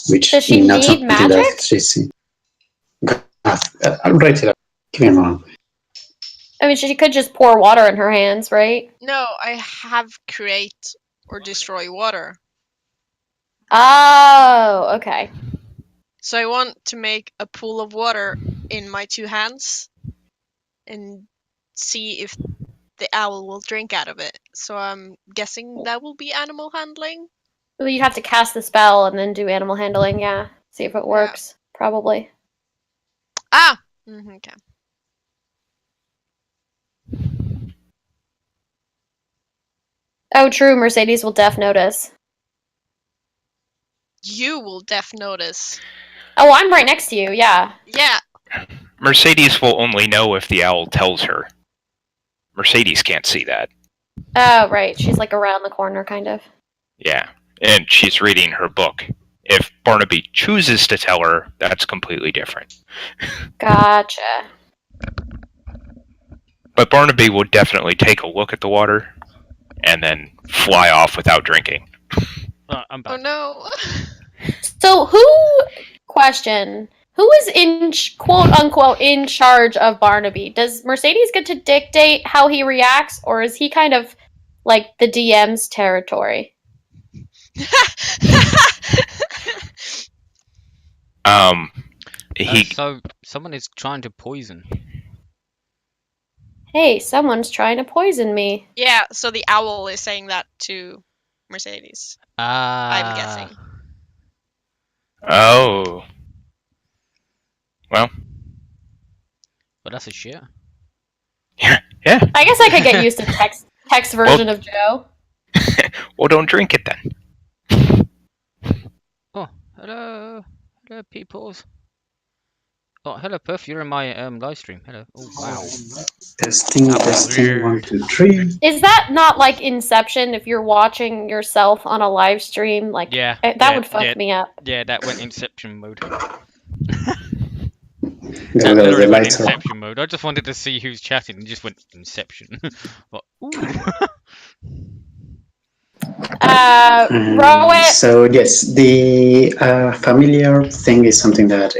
Which Does she is not need something magic? that she's seen. I'll write it up. Give me a moment. I mean, she could just pour water in her hands, right? No, I have create or destroy water. Oh, okay. So I want to make a pool of water in my 2 hands and see if the owl will drink out of it. So I'm guessing that will be animal handling. Well, you'd have to cast the spell and then do animal handling, yeah. See if it works. Probably. Ah! Okay. Oh, true. Mercedes will def notice. You will def notice. Oh, I'm right next to you, yeah. Yeah. Mercedes will only know if the owl tells her. Mercedes can't see that. Oh, right. She's like around the corner, kind of. Yeah, and she's reading her book. If Barnaby chooses to tell her, that's completely different. Gotcha. But Barnaby will definitely take a look at the water and then fly off without drinking. I'm Oh back. no. So, who is in quote unquote in charge of Barnaby? Does Mercedes get to dictate how he reacts, or is he kind of like the DM's territory? He So someone is trying to poison. Hey, someone's trying to poison me. Yeah, so the owl is saying that to Mercedes. I'm guessing. Oh. Well, But that's a shit. yeah. I guess I could get used to text version of Joe. Well, don't drink it then. Oh, hello. Hello, peoples. Oh, hello, Puff. You're in my live stream. Hello. Oh, wow. Testing, 1, 2, 3. Is that not like Inception? If you're watching yourself on a live stream, like Yeah. that would fuck me up. Yeah, that went Inception mode. The That literally went lights are. Inception mode. I just wanted to see who's chatting and just went Inception. But, ooh. Rowan. So yes, the familiar thing is something that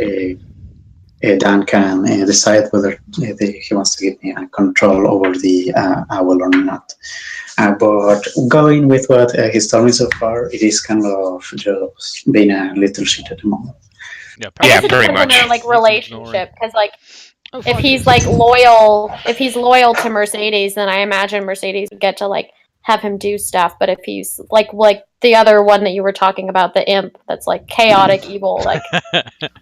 Dan can decide whether he wants to give me control over the owl or not. But going with what he's told me so far, it is kind of just being a little shit at the moment. Yeah, I guess it pretty depends on their much. like relationship, because like Oh, if fuck he's it. like loyal, if he's loyal to Mercedes, then I imagine Mercedes would get to like have him do stuff. But if he's like the other one that you were talking about, the imp that's like chaotic evil, like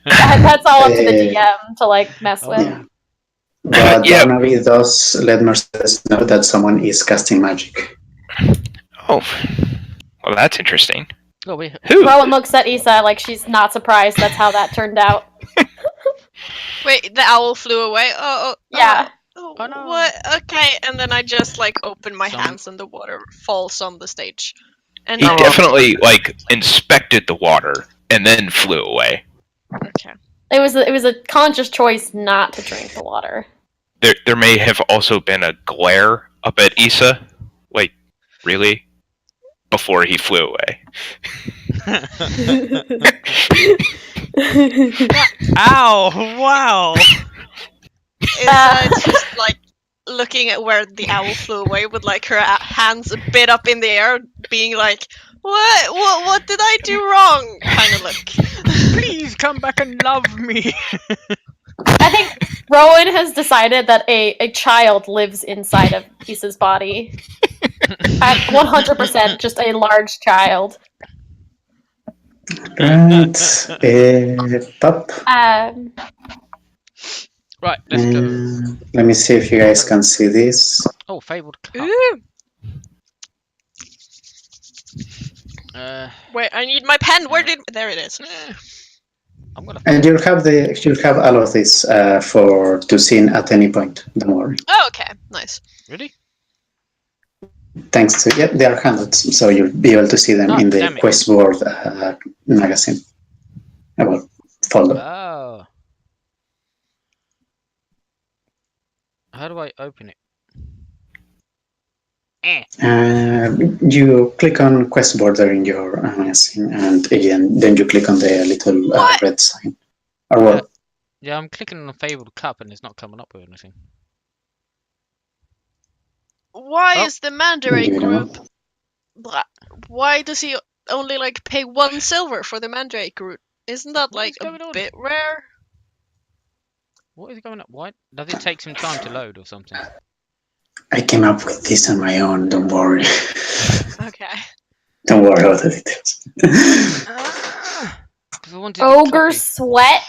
that's all up to the DM to like mess Oh. with. Yeah. But Yeah. Barnaby does let Mercedes know that someone is casting magic. Oh. Well, that's interesting. Oh, wait. Who? Rowan looks at Issa like she's not surprised that's how that turned out. Wait, the owl flew away? Yeah. Oh, Oh, no. what? Okay, and then I just like open my Some- hands and the water falls on the stage. And He definitely like inspected the water and then flew away. Okay. It was a conscious choice not to drink the water. There may have also been a glare up at Issa. Like, really? Before he flew away. Ow! Wow! It's just like looking at where the owl flew away with like her hands a bit up in the air, being like, what did I do wrong? Kind of look. Please come back and love me. I think Rowan has decided that a child lives inside of Isa's body. 100% just a large child. Right. Pop. Right, let's go. Let me see if you guys can see this. Oh, fabled cup. Ooh. Uh, Wait, I need my pen. Where did? There it is. I'm gonna. And you'll have all of this to see at any point. Don't worry. Oh, okay, nice. Really? Thanks to they are handouts, so you'll be able to see them in the damn it. quest board magazine. Well, folder. Oh. How do I open it? You click on quest border in your magazine, and again, then you click on the little red sign. Or what? Yeah, I'm clicking on the fabled cup and it's not coming up with anything. Why Oh. is the Mandrake Give it a group? Why does he only like pay 1 silver for the Mandrake group? Isn't that What like is going a on? bit rare? What is going on? Why does it take some time to load or something? I came up with this on my own. Don't worry. Okay. Don't worry about the details. 'Cause I wanted to Ogre copy. sweat.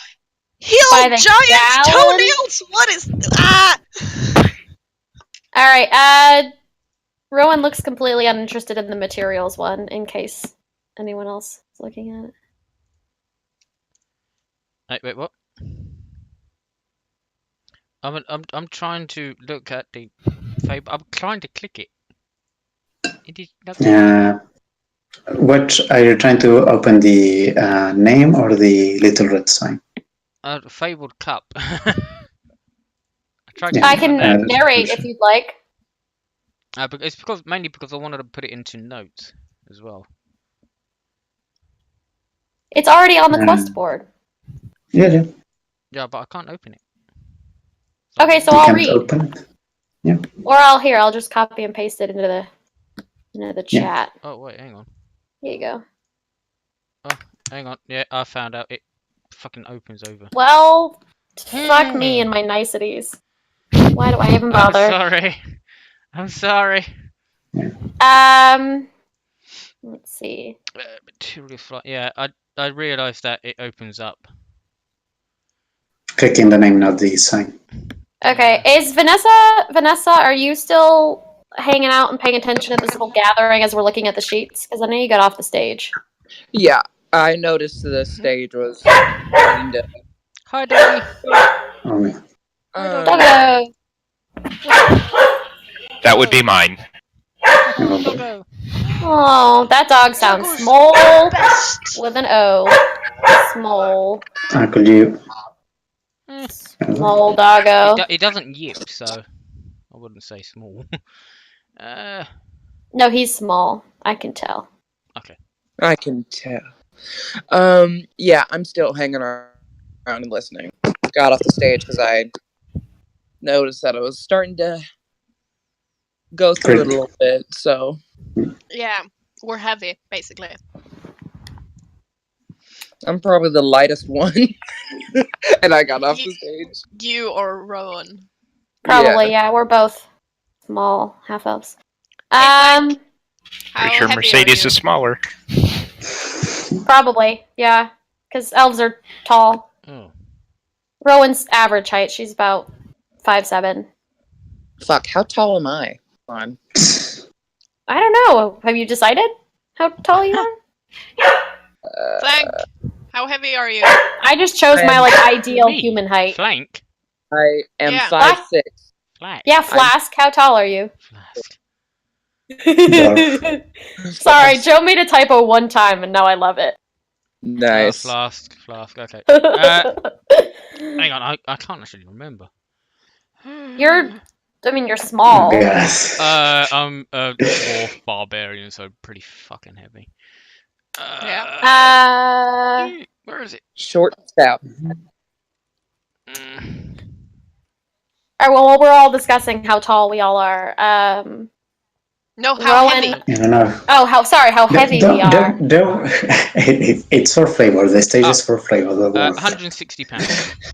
Heel By the giant gallon? toenails. What is? Ah! All right. Rowan looks completely uninterested in the materials one, in case anyone else is looking at it. Wait, what? I'm trying to look at the fable. I'm trying to click it. It is nothing. What are you trying to open, the name or the little red sign? Fabled cup. I tried Yeah. I can that's narrate if you'd like. but it's mainly because I wanted to put it into notes as well. It's already on the quest board. Yeah. Yeah, but I can't open it. Okay, so You I'll can't read. open it. Or I'll just copy and paste it into the Yeah. chat. Oh wait, hang on. Here you go. Hang on. Yeah, I found out it fucking opens over. Well, fuck me and my niceties. Why do I even bother? I'm sorry. Let's see. Material fly. Yeah, I realised that it opens up. Clicking the name, not the sign. Okay, is Vanessa, are you still hanging out and paying attention to this whole gathering as we're looking at the sheets? Because I know you got off the stage. Yeah, I noticed the stage was kind of. Hi, Doggy. Oh, yeah. Doggo! That would be mine. Oh, boy. Doggo. Oh, that dog sounds Doggo's small Best. with an O. Small. Could you? Small doggo. It doesn't yip, so I wouldn't say small. No, he's small. I can tell. Okay. I can tell. Yeah, I'm still hanging around and listening. Got off the stage because I noticed that I was starting to go through it a little bit, so. Yeah, we're heavy, basically. I'm probably the lightest one. And I got off the stage. You or Rowan. Probably, yeah. We're both small half elves. How Pretty sure heavy are Mercedes you? is smaller. Probably, yeah. Because elves are tall. Oh. Rowan's average height. She's about 5'7". Fuck, how tall am I? Come on. I don't know. Have you decided how tall you are? Flank, how heavy are you? I just chose my ideal Me? human height. Flank. I am Yeah. 5'6". Flank. Yeah, Flask. How tall are you? Flask. Sorry, Joe made a typo one time, and now I love it. Nice. Flask. Okay. Hang on, I can't actually remember. You're small. Yes. I'm a dwarf barbarian, so pretty fucking heavy. All Where is it? Short and stout. Mm. well, we're all discussing how tall we all are. No, how Rowan- heavy? I don't know. Oh, how heavy we are. It's for flavor. The stage Oh. is for flavor. Don't worry. 160 pounds. He is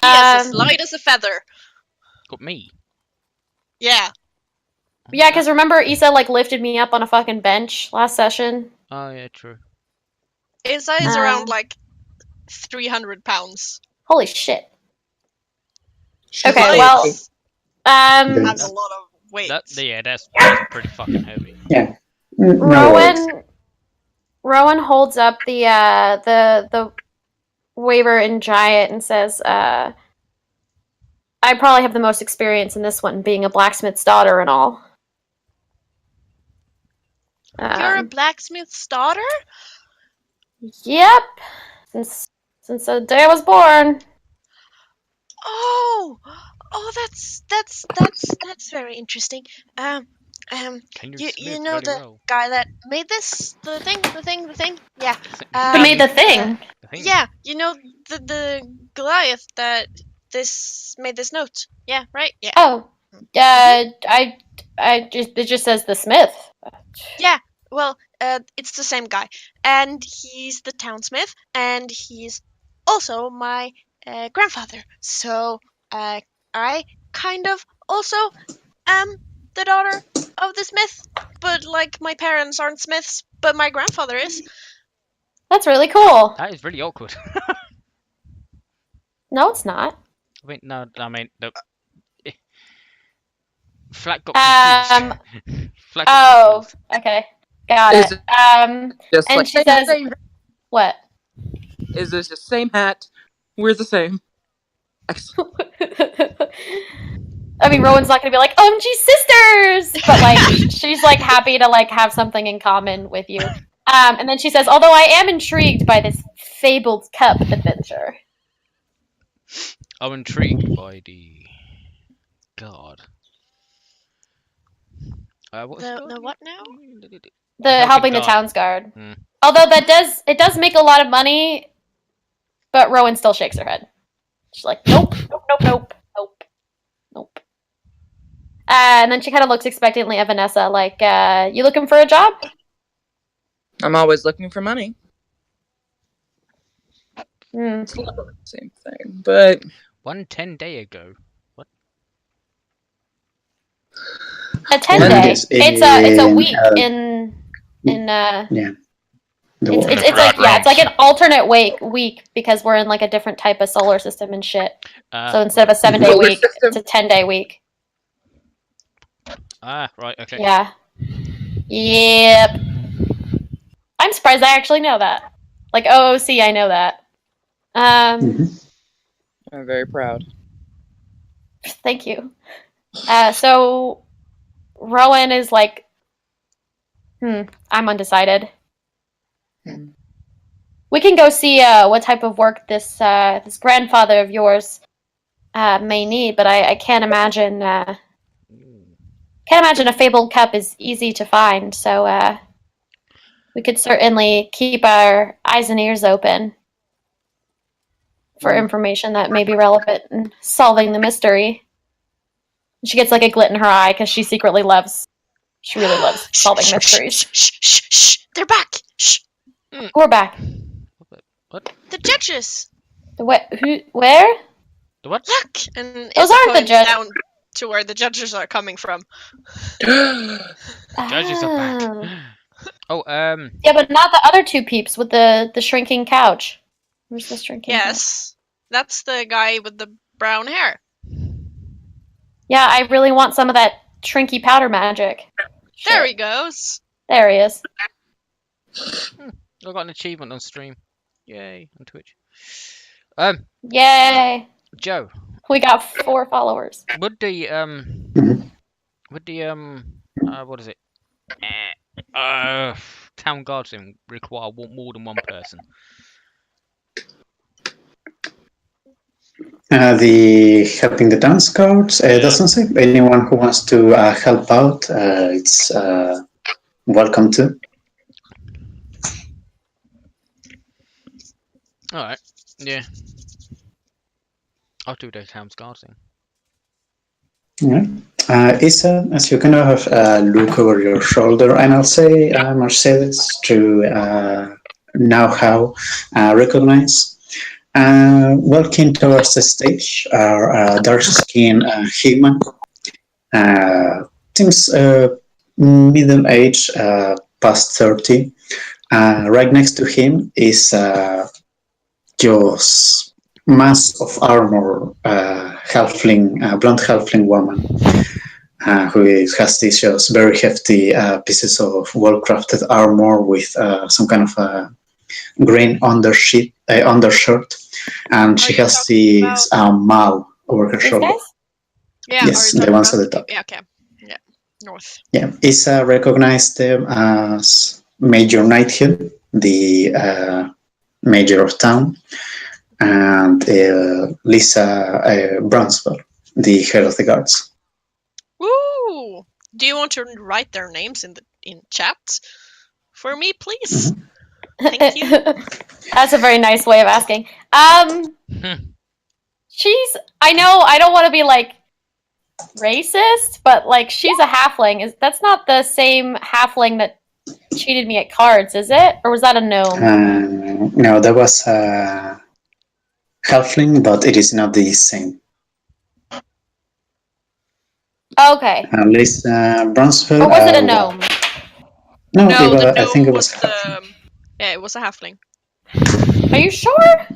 as Um, light as a feather. Got me. Yeah. Yeah, because remember Issa like lifted me up on a fucking bench last session. Oh yeah, true. Isa is around like 300 pounds. Holy shit. She's Okay, like- well, Has um, a lot of weight. That's pretty fucking heavy. Yeah. No worries. Rowan holds up the waiver in giant and says, I probably have the most experience in this one, being a blacksmith's daughter and all. You're a blacksmith's daughter? Yep. Since the day I was born. Oh, that's very interesting. Can You smith know very the well? guy that made this, the thing, yeah. Who made the thing? The thing. Yeah, you know the Goliath that made this note. Yeah, right. Yeah. Oh, it just says the smith. Well, it's the same guy, and he's the townsmith, and he's also my grandfather. So, I kind of also am the daughter of the smith, but like my parents aren't smiths, but my grandfather is. That's really cool. That is really awkward. No, it's not. I mean, no, I mean, the Flat got Um, confused. Flat got Oh, confused. okay. Got Is it. Just And like, she says- same, What? is this the same hat? We're the same. Excellent. I mean, Rowan's not gonna be like, OMG sisters! But, like, she's, like, happy to, like, have something in common with you. And then she says, although I am intrigued by this fabled cup adventure. I'm intrigued by the god. What's The what now? The Helping helping the God. town's guard. Hmm. Although it does make a lot of money, but Rowan still shakes her head. She's like, nope, nope, nope, nope, nope, nope. And then she kind of looks expectantly at Vanessa, like, you looking for a job? I'm always looking for money. Hmm. It's literally the same thing, but 110 day ago. A 10 And day. this It's a in, week uh, in The it's world. like Forgotten it's like realms. an alternate week because we're in like a different type of solar system and shit. So instead of a 7-day Solar week, system? it's a 10-day week. Right, okay. Yeah. Yep. I'm surprised I actually know that. Like OOC, I know that. Mhm. I'm very proud. Thank you. So Rowan is like, I'm undecided. Hmm. We can go see what type of work this grandfather of yours may need, but I can't imagine a fabled cup is easy to find. So we could certainly keep our eyes and ears open for information that may be relevant in solving the mystery. She gets like a glit in her eye because she really loves solving mysteries. Shh. They're back. Shh. We're back. What? The judges. Where? The what? Look. And Those Issa aren't the points judge- down to where the judges are coming from. Judges are back. Oh. Oh, Yeah, but not the other two peeps with the shrinking couch. Where's the shrinking couch? Yes. That's the guy with the brown hair. Yeah, I really want some of that shrinky powder magic. There Shit. he goes. There he is. I got an achievement on stream. Yay, on Twitch. Yay! Joe, We got 4 followers. would the Mhm. what is it? Town guardsman require more than one person? The helping the town scouts doesn't say anyone who wants to help out. It's welcome to. Alright, yeah. I'll do the town guardsman. Yeah. Isa, as you kind of look over your shoulder, and I'll say Mercedes to know how recognize. Walking towards the stage are a dark-skinned human. Seems middle age, past 30. Right next to him is just mass of armor, blonde halfling woman who has these just very hefty pieces of well-crafted armor with some kind of green undershirt, and she has this maul over her These shoulder. guys? Yeah, Yes, are you the talking ones about- at the top. Yeah, okay. Yeah, north. Yeah, Isa recognized them as Major Nighthill, the mayor of town, and Lisa Brunswell, the head of the guards. Woo! Do you want to write their names in chat for me, please? Thank you. That's a very nice way of asking. She's. I know. I don't want to be like racist, but like she's a halfling. That's not the same halfling that cheated me at cards, is it? Or was that a gnome? No, that was a halfling, but it is not the same. Okay. Lisa Brunswell. Or was it a gnome? No, No, the I think it gnome was was halfling. yeah, it was a halfling. Are you sure?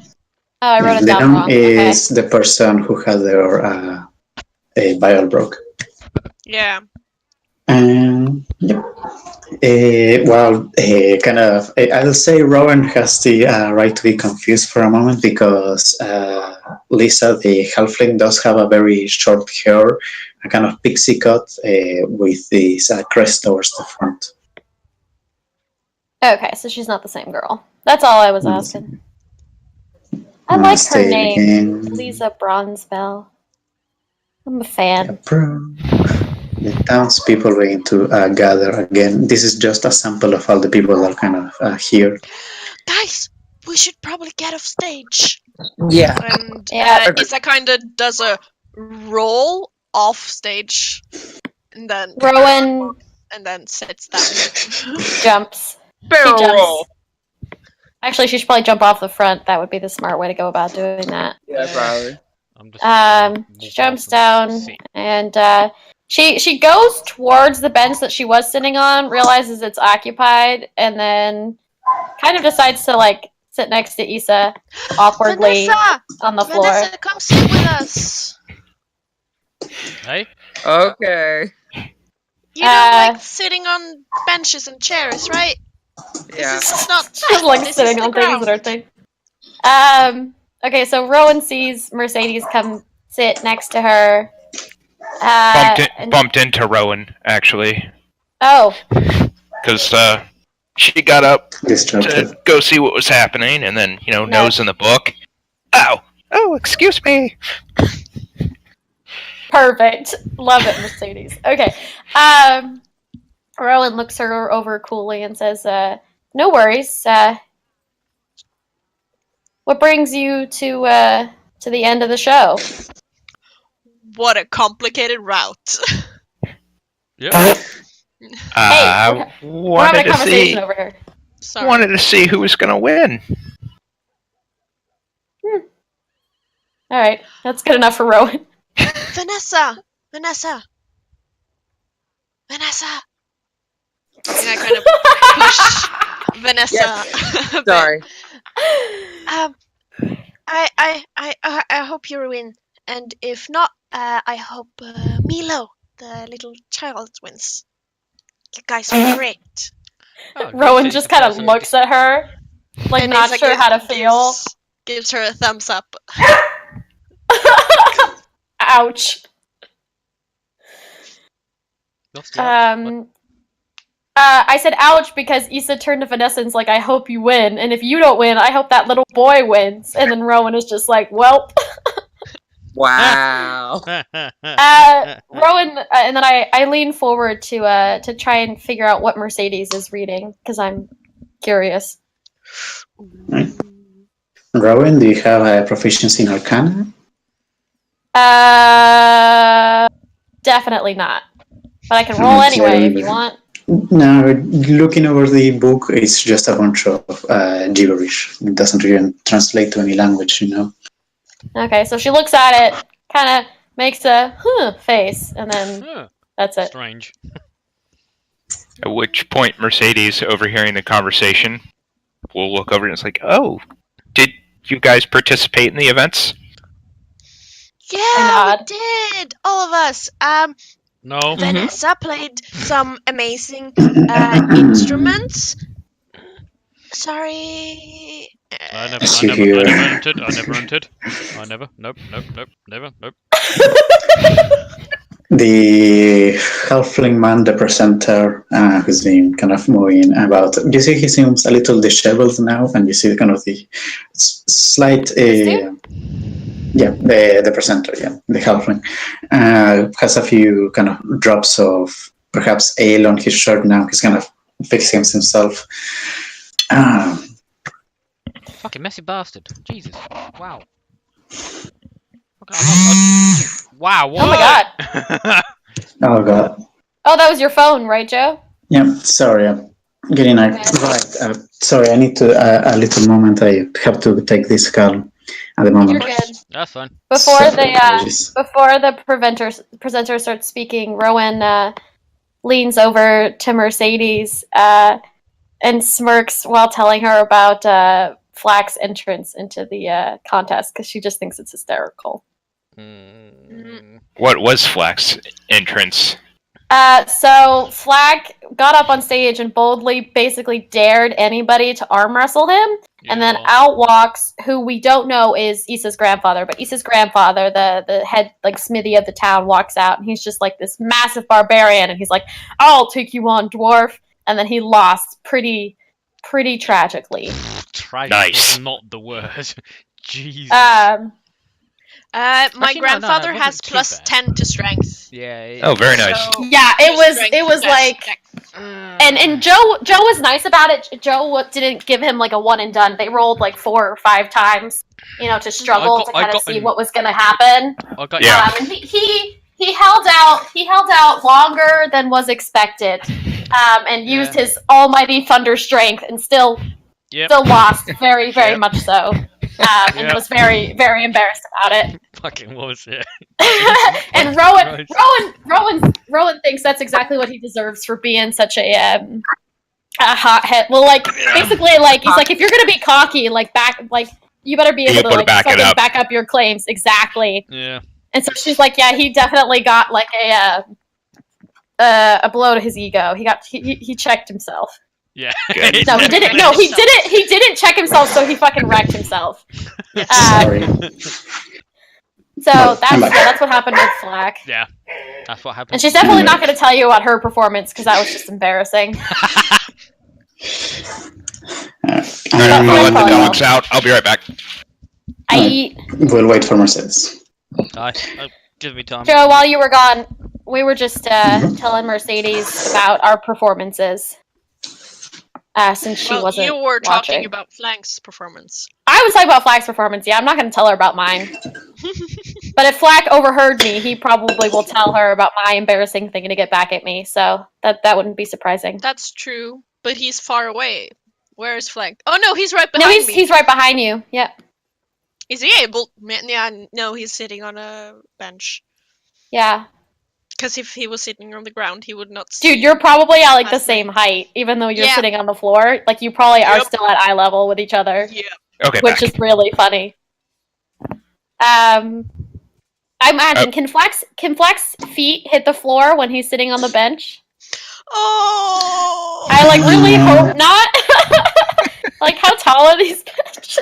Oh, I wrote it The down gnome wrong. is the person who had their a vial broke. Yeah. Yep. I'll say Rowan has the right to be confused for a moment because Lisa, the halfling, does have a very short hair, a kind of pixie cut with this crest towards the front. Okay, so she's not the same girl. That's all I was asking. I like her Stay name, again. Lisa Bronsbell. I'm a fan. The townspeople are going to gather again. This is just a sample of all the people that are kind of here. Guys, we should probably get off stage. Yeah. And Yeah. Isa kind of does a roll off stage, and then Rowan sits down. jumps. Barrel She jumps. roll. Actually, she should probably jump off the front. That would be the smart way to go about doing that. Yeah, probably. I'm just She jumps down and she goes towards the bench that she was sitting on, realizes it's occupied, and then kind of decides to like sit next to Isa awkwardly Vanessa! on the floor. Vanessa, come sit with us. Hey? Okay. You don't like sitting on benches and chairs, right? Yeah. This is not Just like this sitting is on the things that are ground. things. Okay, so Rowan sees Mercedes come sit next to her. Bumped into Rowan, actually. Oh, Because she got up Disrupted. to go see what was happening, and then, nose in the book. Ow! Oh, excuse me! perfect. Love it, Mercedes. Okay. Rowan looks her over coolly and says, no worries. What brings you to the end of the show? What a complicated route. Yep. I We're having wanted a to conversation see. over here. Sorry. Wanted to see who was gonna win. All right, that's good enough for Rowan. Vanessa! Vanessa! Vanessa! And I kind of push Vanessa. Yes. a bit. Sorry. I hope you win, and if not, I hope Milo, the little child, wins. You guys are great. Oh, Rowan she's just the kind of person- looks at her, like And not Isa sure how to feel. Gives her a thumbs up. Ouch. Lost the ouch. What? I said ouch because Issa turned to Vanessa and's like, I hope you win. And if you don't win, I hope that little boy wins. And then Rowan is just like, well. Wow. Rowan, and then I lean forward to try and figure out what Mercedes is reading because I'm curious. Right. Rowan, do you have a proficiency in Arcana? definitely not. But I can roll anyway if you want. No, looking over the book, it's just a bunch of gibberish. It doesn't really translate to any language, you know. Okay, so she looks at it, kind of makes a face, and then Huh, that's it. strange. At which point, Mercedes, overhearing the conversation, will look over and it's like, "Oh, did you guys participate in the events?" Yeah, nod. we did. All of us. No. Vanessa played some amazing instruments. Sorry. I never As you hear- entered. Nope. The halfling man, the presenter, who's been kind of moving about. You see, he seems a little disheveled now, and you see kind of the slight. Yeah, the presenter, the halfling, has a few kind of drops of perhaps ale on his shirt now. He's kind of fixing himself. Fucking messy bastard. Jesus. Wow. Wow. What? Oh my god. Oh god. Oh, that was your phone, right, Joe? Yeah, sorry, I'm getting a right. Sorry, I need to a little moment. I have to take this call at the moment. You're good. That's fine. Before Sorry, they apologies. before the presenter starts speaking, Rowan leans over to Mercedes and smirks while telling her about Flack's entrance into the contest because she just thinks it's hysterical. What was Flack's entrance? So Flack got up on stage and boldly basically dared anybody to arm wrestle him. And then out walks who we don't know is Issa's grandfather, but Issa's grandfather, the head like smithy of the town, walks out and he's just like this massive barbarian and he's like, "I'll take you on, dwarf." And then he lost pretty tragically. Tragic Nice. was not the word. Jesus. My Actually, no, grandfather it has wasn't too plus bad. 10 to strength. Yeah. Oh, very nice. So Yeah, his it strength was is like best. and Joe was nice about it. Joe didn't give him like a one and done. They rolled like 4 or 5 times, to struggle to kind of see what was going to happen. Yeah. And he held out longer than was expected, and used his almighty thunder strength, and still lost very much so, and was very embarrassed about it. Fucking was, yeah. And Rowan thinks that's exactly what he deserves for being such a hothead. Well, like basically, like he's like, if you're gonna be cocky, like you better be able to like back up your claims exactly. Yeah. And so she's like, yeah, he definitely got like a blow to his ego. He checked himself. Yeah. No, he didn't. No, he didn't. He didn't check himself, so he fucking wrecked himself. Sorry. So that's what happened with Flack. Yeah. That's what happened. And she's definitely not going to tell you about her performance because that was just embarrassing. I'm gonna let the dogs out. I'll be right back. We'll wait for Mercedes. Nice. Give me time. Joe, while you were gone, we were just telling Mercedes about our performances. Since she wasn't you were talking watching. about Flank's performance. I was talking about Flack's performance. Yeah, I'm not going to tell her about mine. But if Flack overheard me, he probably will tell her about my embarrassing thing to get back at me. So that wouldn't be surprising. That's true, but he's far away. Where is Flank? Oh no, he's right behind me. He's right behind you. Yep. Is he able? Yeah, no, he's sitting on a bench. Yeah. Because if he was sitting on the ground, he would not see. Dude, you're probably at like the same height, even though you're sitting on the floor. Like you probably are still at eye level with each other. Yeah. Okay. Which is really funny. I imagine can Flack's feet hit the floor when he's sitting on the bench? Oh. I like really hope not. Like how tall are these benches?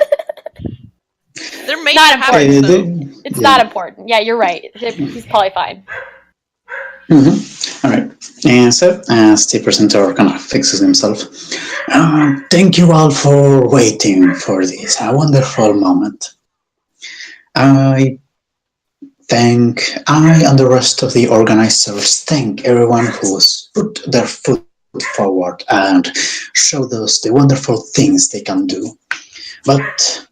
They're made not to happen. It's not important. Yeah, you're right. He's probably fine. Mm-hmm. All right. And so, as the presenter kind of fixes himself, thank you all for waiting for this wonderful moment. I and the rest of the organizers thank everyone who's put their foot forward and showed us the wonderful things they can do. But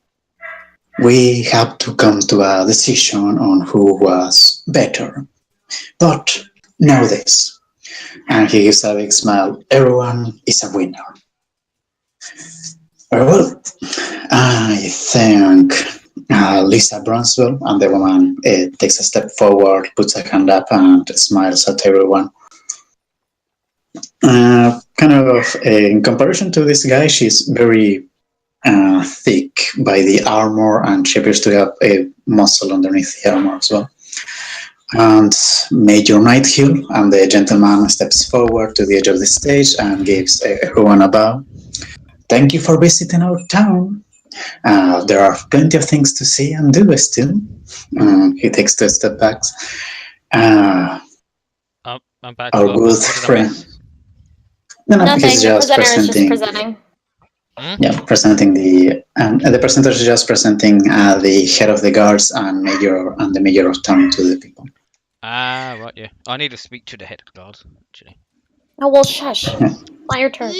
we have to come to a decision on who was better. But know this. And he gives a big smile. Everyone is a winner. Very well. I think Lisa Bronswell, and the woman takes a step forward, puts her hand up, and smiles at everyone. In comparison to this guy, she's very thick by the armor, and she appears to have a muscle underneath the armor as well. And Major Nighthill, and the gentleman steps forward to the edge of the stage and gives everyone a bow. Thank you for visiting our town. There are plenty of things to see and do still. He takes 2 step backs. I'm back. Our What good did I friend. miss? No, Nothing. he's The just presenter is just presenting. presenting. Yeah, presenting the presenter is just presenting the head of the guards and the mayor of town to the people. Ah, right, yeah. I need to speak to the head of guards, actually. Oh, well, shush. It's not your turn. Let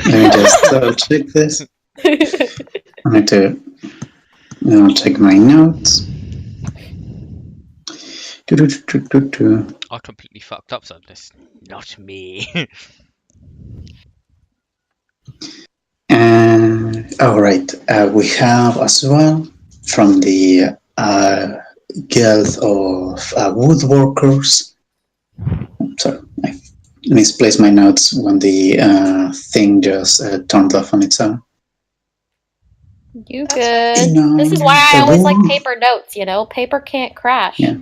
me just double check this. I need to check my notes. I completely fucked up on this. Not me. All right. We have as well from the Guild of Woodworkers. Sorry, I misplaced my notes when the thing just turned off on its own. You That's good. This is why I always like paper notes, Paper can't crash. Yeah.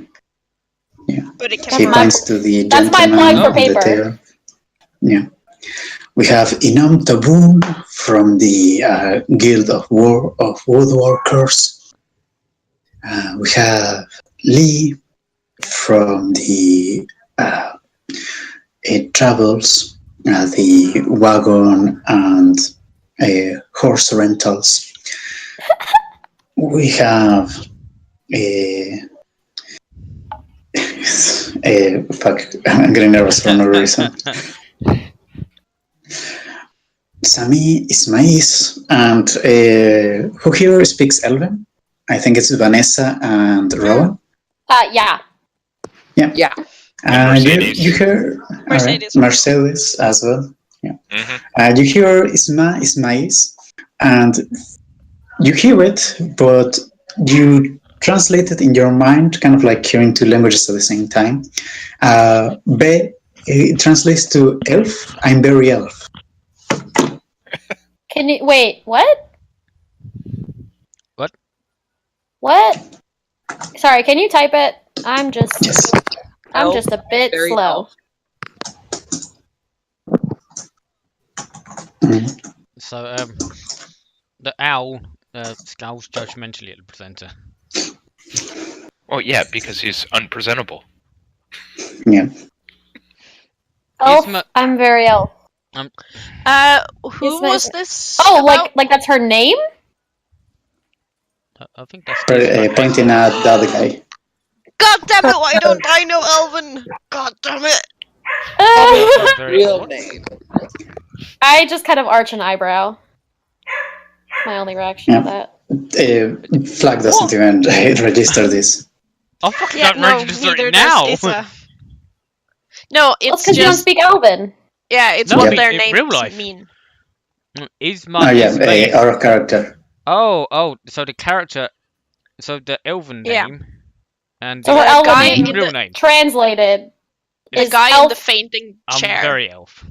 But it He can. points to the That's my gentleman plug for on the paper. table. Yeah. We have Inam Taboon from the Guild of Woodworkers. We have Lee from the Travels, the wagon and horse rentals. We have I'm getting nervous for no reason. Sami Ismais, and who here speaks Elven? I think it's Vanessa and Rowan. Yeah. Yeah. Mercedes. You hear Mercedes. Mercedes as well. Yeah. Mm-hmm. You hear Ismais, and you hear it, but you translate it in your mind, kind of like hearing 2 languages at the same time. It translates to elf. I'm very elf. Can you wait? What? What? What? Sorry, can you type it? I'm just a bit Very slow. So, the owl scowls judgmentally at the presenter. Well, yeah, because he's unpresentable. Yeah. Elf. Isma- I'm very elf. Who Isma- was this? Oh, about? like that's her name? I think that's Pointing at the other guy. God damn it! Why don't I know Elven? God damn it! Real name. I just kind of arch an eyebrow. My only reaction to that. Flag doesn't even register this. I fucking Yeah, don't no, register neither it now. does Issa. No, Well, it's because you don't just speak Elven. it's No, what in- their in names real life. mean. Isma. Our character. Oh, so the character, so the elven Yeah. name, and So her The Elven guy name in real the- name. translated The is guy in elf. the fainting I'm chair. very elf.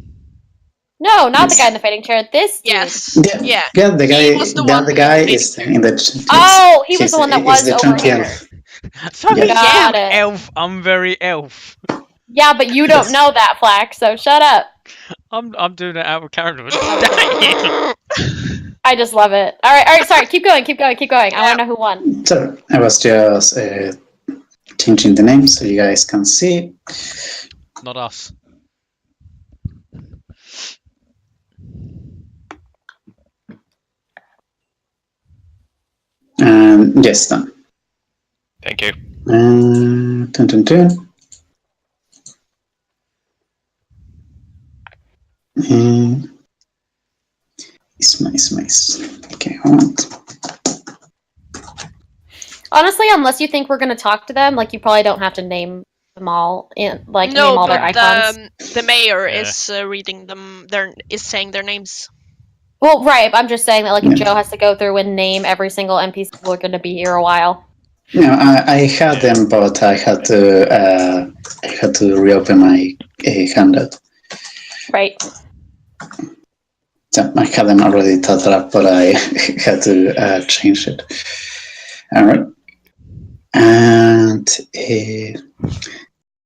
No, not the guy in the fainting chair. This dude. Yes. Yeah, Yeah. the guy. He was the The one other in guy the is fainting in the. Oh, he was the one that he's was the over chunky here. elf. So Yeah. yeah, Got it. elf. I'm very elf. Yeah, but you don't know that, Flack. So shut up. I'm doing it out of character. I just love it. All right. Sorry. Keep going. I want to know who won. So I was just changing the name so you guys can see. Not us. And yes, done. Thank you. Dun. It's nice. Okay, hold on. Honestly, unless you think we're gonna talk to them, like you probably don't have to name them all in name No, all their but icons. the mayor Yeah. is reading them. Is saying their names. Well, right. I'm just saying that like if Yeah. Joe has to go through and name every single NPC, we're gonna be here a while. No, I had them, but I had to reopen my handout. Right. So I had them already thought up, but I had to change it. All right. And